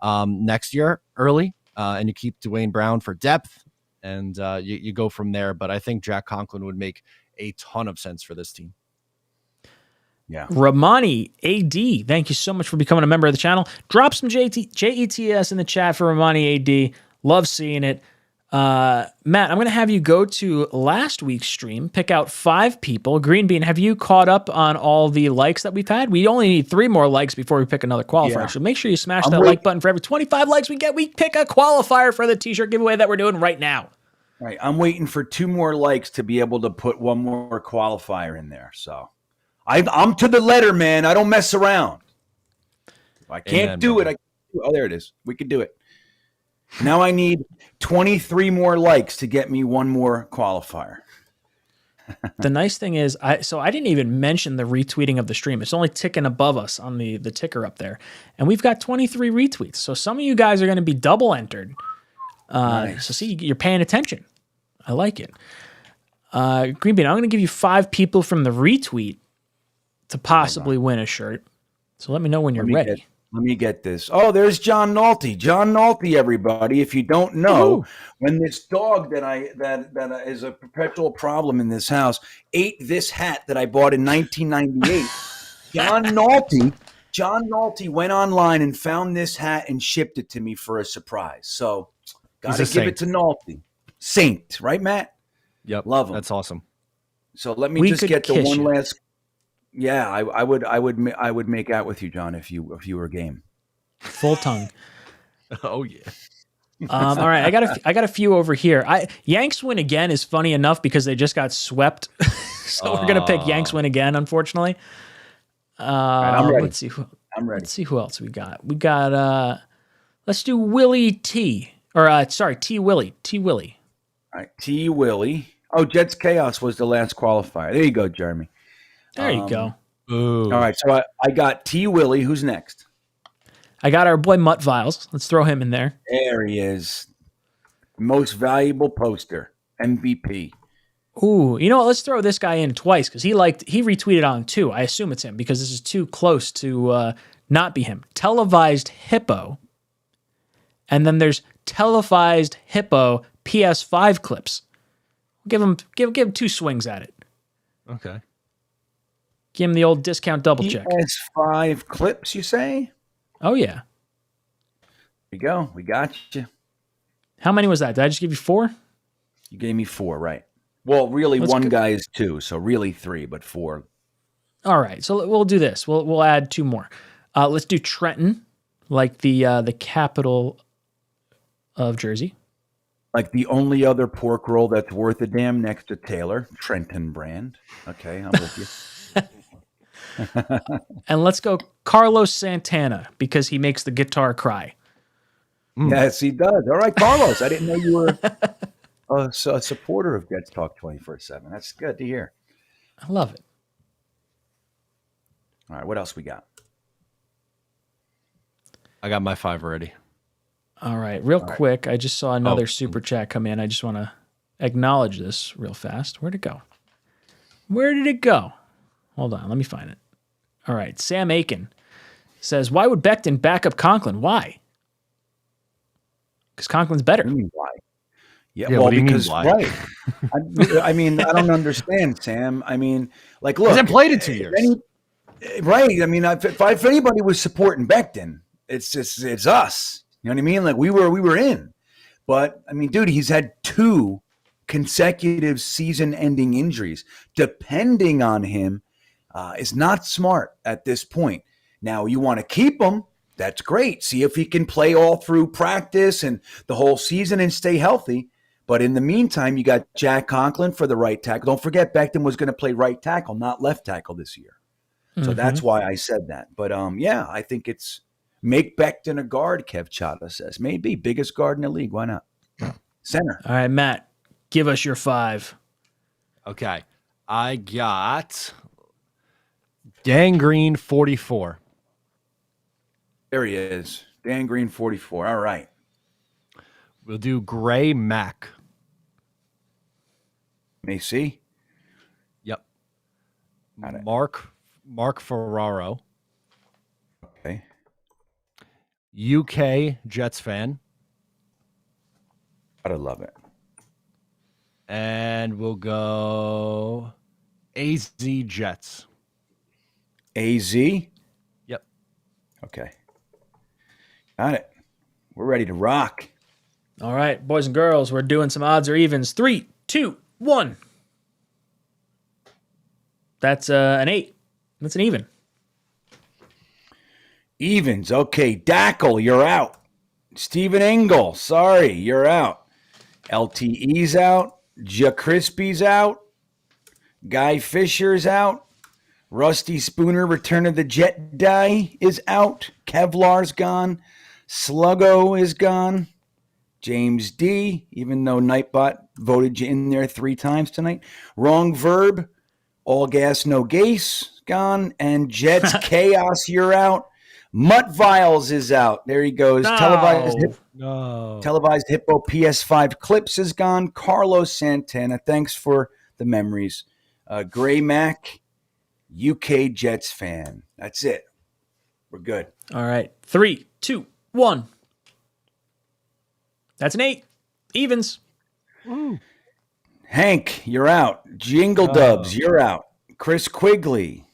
next year early, and you keep Dwayne Brown for depth, and you go from there. But I think Jack Conklin would make a ton of sense for this team. Yeah. Ramani AD, thank you so much for becoming a member of the channel. Drop some JETS in the chat for Ramani AD. Love seeing it. Matt, I'm going to have you go to last week's stream, pick out 5 people. Green Bean, have you caught up on all the likes that we've had? We only need 3 more likes before we pick another qualifier. Yeah. So make sure you smash that like button. For every 25 likes we get, we pick a qualifier for the t-shirt giveaway that we're doing right now. All right. I'm waiting for 2 more likes to be able to put 1 more qualifier in there. So I'm to the letter, man. I don't mess around. If I can't do it, oh, there it is. We can do it. Now I need 23 more likes to get me 1 more qualifier. The nice thing is, I didn't even mention the retweeting of the stream. It's only ticking above us on the ticker up there. And we've got 23 retweets. So some of you guys are going to be double entered. Nice. So see, you're paying attention. I like it. Green Bean, I'm going to give you 5 people from the retweet to possibly win a shirt. So let me know when you're ready. Let me get this. Oh, there's John Nolte. John Nolte, everybody. If you don't know, when this dog that is a perpetual problem in this house ate this hat that I bought in 1998, John Nolte went online and found this hat and shipped it to me for a surprise. So got to give it to Nolte. Saint, right, Matt? Yep. Love him. That's awesome. So let me just get the one last. Yeah, I would make out with you, John, if you were game. Full tongue. Oh yeah. All right, I got a few over here. Yanks win again is funny enough because they just got swept, so we're gonna pick Yanks win again. Unfortunately. Right, I'm ready. Let's see. I'm ready. Let's see who else we got. We got. Let's do Willie T. Or T Willie. T Willie. All right, T Willie. Oh, Jets Chaos was the last qualifier. There you go, Jeremy. There you go. Ooh. All right, so I got T Willie. Who's next? I got our boy Mutt Viles. Let's throw him in there. There he is. Most valuable poster. MVP. Ooh, you know what? Let's throw this guy in twice because he retweeted on too. I assume it's him because this is too close to not be him. Televised Hippo. And then there's televised Hippo PS5 clips. Give him 2 swings at it. Okay. Give him the old discount double check. PS5 clips, you say? Oh yeah. There you go. We got you. How many was that? Did I just give you 4? You gave me 4, right? Well, really, Let's one go. guy is 2, so really 3, but 4. All right, so we'll do this. We'll add 2 more. Let's do Trenton, like the capital of Jersey. Like the only other pork roll that's worth a damn next to Taylor, Trenton brand. Okay, I'm with you. And let's go Carlos Santana because he makes the guitar cry. Yes, he does. All right, Carlos. I didn't know you were a supporter of Jets Talk 24/7. That's good to hear. I love it. All right, what else we got? I got my 5 already. All right, real quick, I just saw another super chat come in. I just want to acknowledge this real fast. Where'd it go? Where did it go? Hold on, let me find it. All right, Sam Aiken says, why would Becton back up Conklin? Why? Because Conklin's better. What do you mean, why? Yeah, Yeah, well, what do you mean, because why? right. I mean, I don't understand, Sam. I mean, like, look, Hasn't played in 2 years. Right. I mean, if anybody was supporting Becton, it's us. You know what I mean? Like we were in. But I mean, dude, he's had 2 consecutive season-ending injuries. Depending on him is not smart at this point. Now, you want to keep him. That's great. See if he can play all through practice and the whole season and stay healthy. But in the meantime, you got Jack Conklin for the right tackle. Don't forget, Becton was going to play right tackle, not left tackle this year. So that's why I said that. But yeah, I think it's make Becton a guard, Kev Chata says. Maybe biggest guard in the league. Why not? Center. All right, Matt, give us your 5. Okay. I got Gangrene 44. There he is. Dan Green, 44. All right. We'll do Gray Mac. May see. Yep. Got it. Mark Ferraro. Okay. UK Jets fan. Gotta love it. And we'll go AZ Jets. AZ. Yep. Okay. Got it. We're ready to rock. All right, boys and girls, we're doing some odds or evens. 3, 2, 1. That's an 8. That's an even. Evens. Okay. Dackle, you're out. Steven Engel, sorry, you're out. LTE's out. Crispy's out. Guy Fisher's out. Rusty Spooner, Return of the Jedi, is out. Kevlar's gone. Sluggo is gone. James D, even though Nightbot voted you in there 3 times tonight. Wrong Verb. All Gas, No Gas, gone. And Jets Chaos, you're out. Mutt Viles is out. There he goes. No. Televised Hippo PS5 Clips is gone. Carlos Santana, thanks for the memories. Gray Mac, UK Jets fan. That's it. We're good. All right, 3, 2, 1. That's an 8. Evens. Hank, you're out. Jingle Dubs, you're out. Chris Quigley,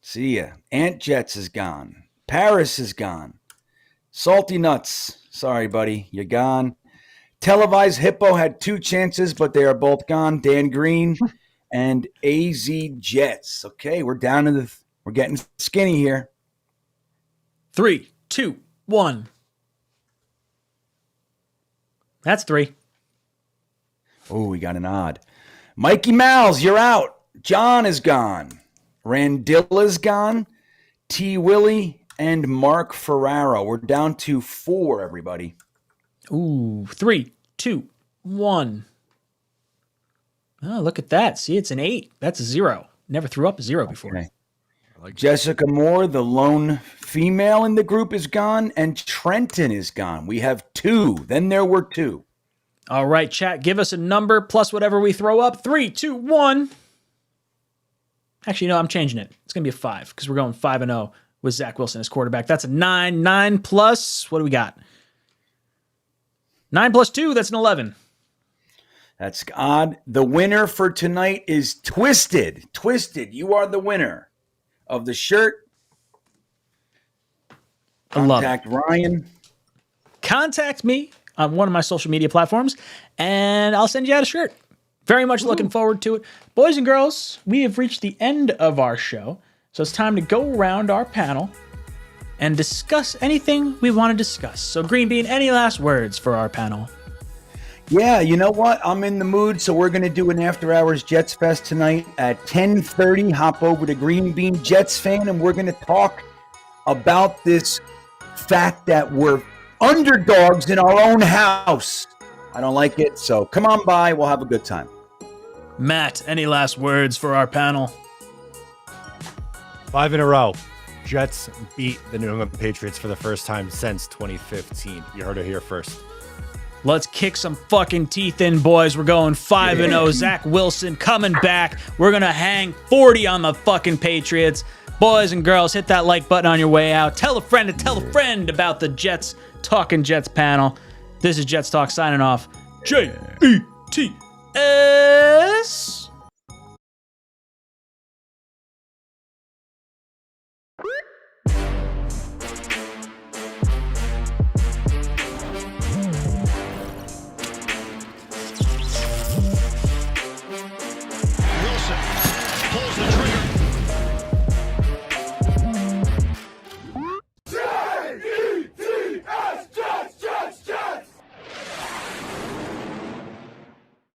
see ya. Ant Jets is gone. Paris is gone. Salty Nuts, sorry, buddy, you're gone. Televised Hippo had 2 chances, but they are both gone. Dan Green and AZ Jets. Okay, we're down to we're getting skinny here. 3, 2, 1. That's 3. Oh, we got an odd. Mikey Mal's, you're out. John is gone. Randilla's gone. T. Willie and Mark Ferraro. We're down to 4, everybody. Ooh, 3, 2, 1. Oh, look at that. See, it's an 8. That's a 0. Never threw up a 0 before. Okay. Jessica Moore, the lone female in the group, is gone, and Trenton is gone. We have 2. Then there were 2. All right, chat, give us a number plus whatever we throw up. 3, 2, 1. Actually, no, I'm changing it. It's going to be a 5 because we're going 5-0 with Zach Wilson as quarterback. That's a 9. 9 plus, what do we got? 9 plus 2, that's an 11. That's odd. The winner for tonight is Twisted. Twisted, you are the winner of the shirt. I love it. Contact Ryan. Contact me on one of my social media platforms, and I'll send you out a shirt. Very much looking forward to it. Boys and girls, we have reached the end of our show, so it's time to go around our panel and discuss anything we want to discuss. So, Green Bean, any last words for our panel? Yeah, you know what? I'm in the mood, so we're going to do an after-hours Jets Fest tonight at 10:30. Hop over to Green Bean Jets Fan, and we're going to talk about this fact that we're underdogs in our own house. I don't like it, so come on by. We'll have a good time. Matt, any last words for our panel? 5 in a row. Jets beat the New England Patriots for the first time since 2015. You heard it here first. Let's kick some fucking teeth in, boys. We're going 5-0. Zach Wilson coming back. We're going to hang 40 on the fucking Patriots. Boys and girls, hit that like button on your way out. Tell a friend to tell a friend about the Jets Talking Jets panel. This is Jets Talk signing off. JETS.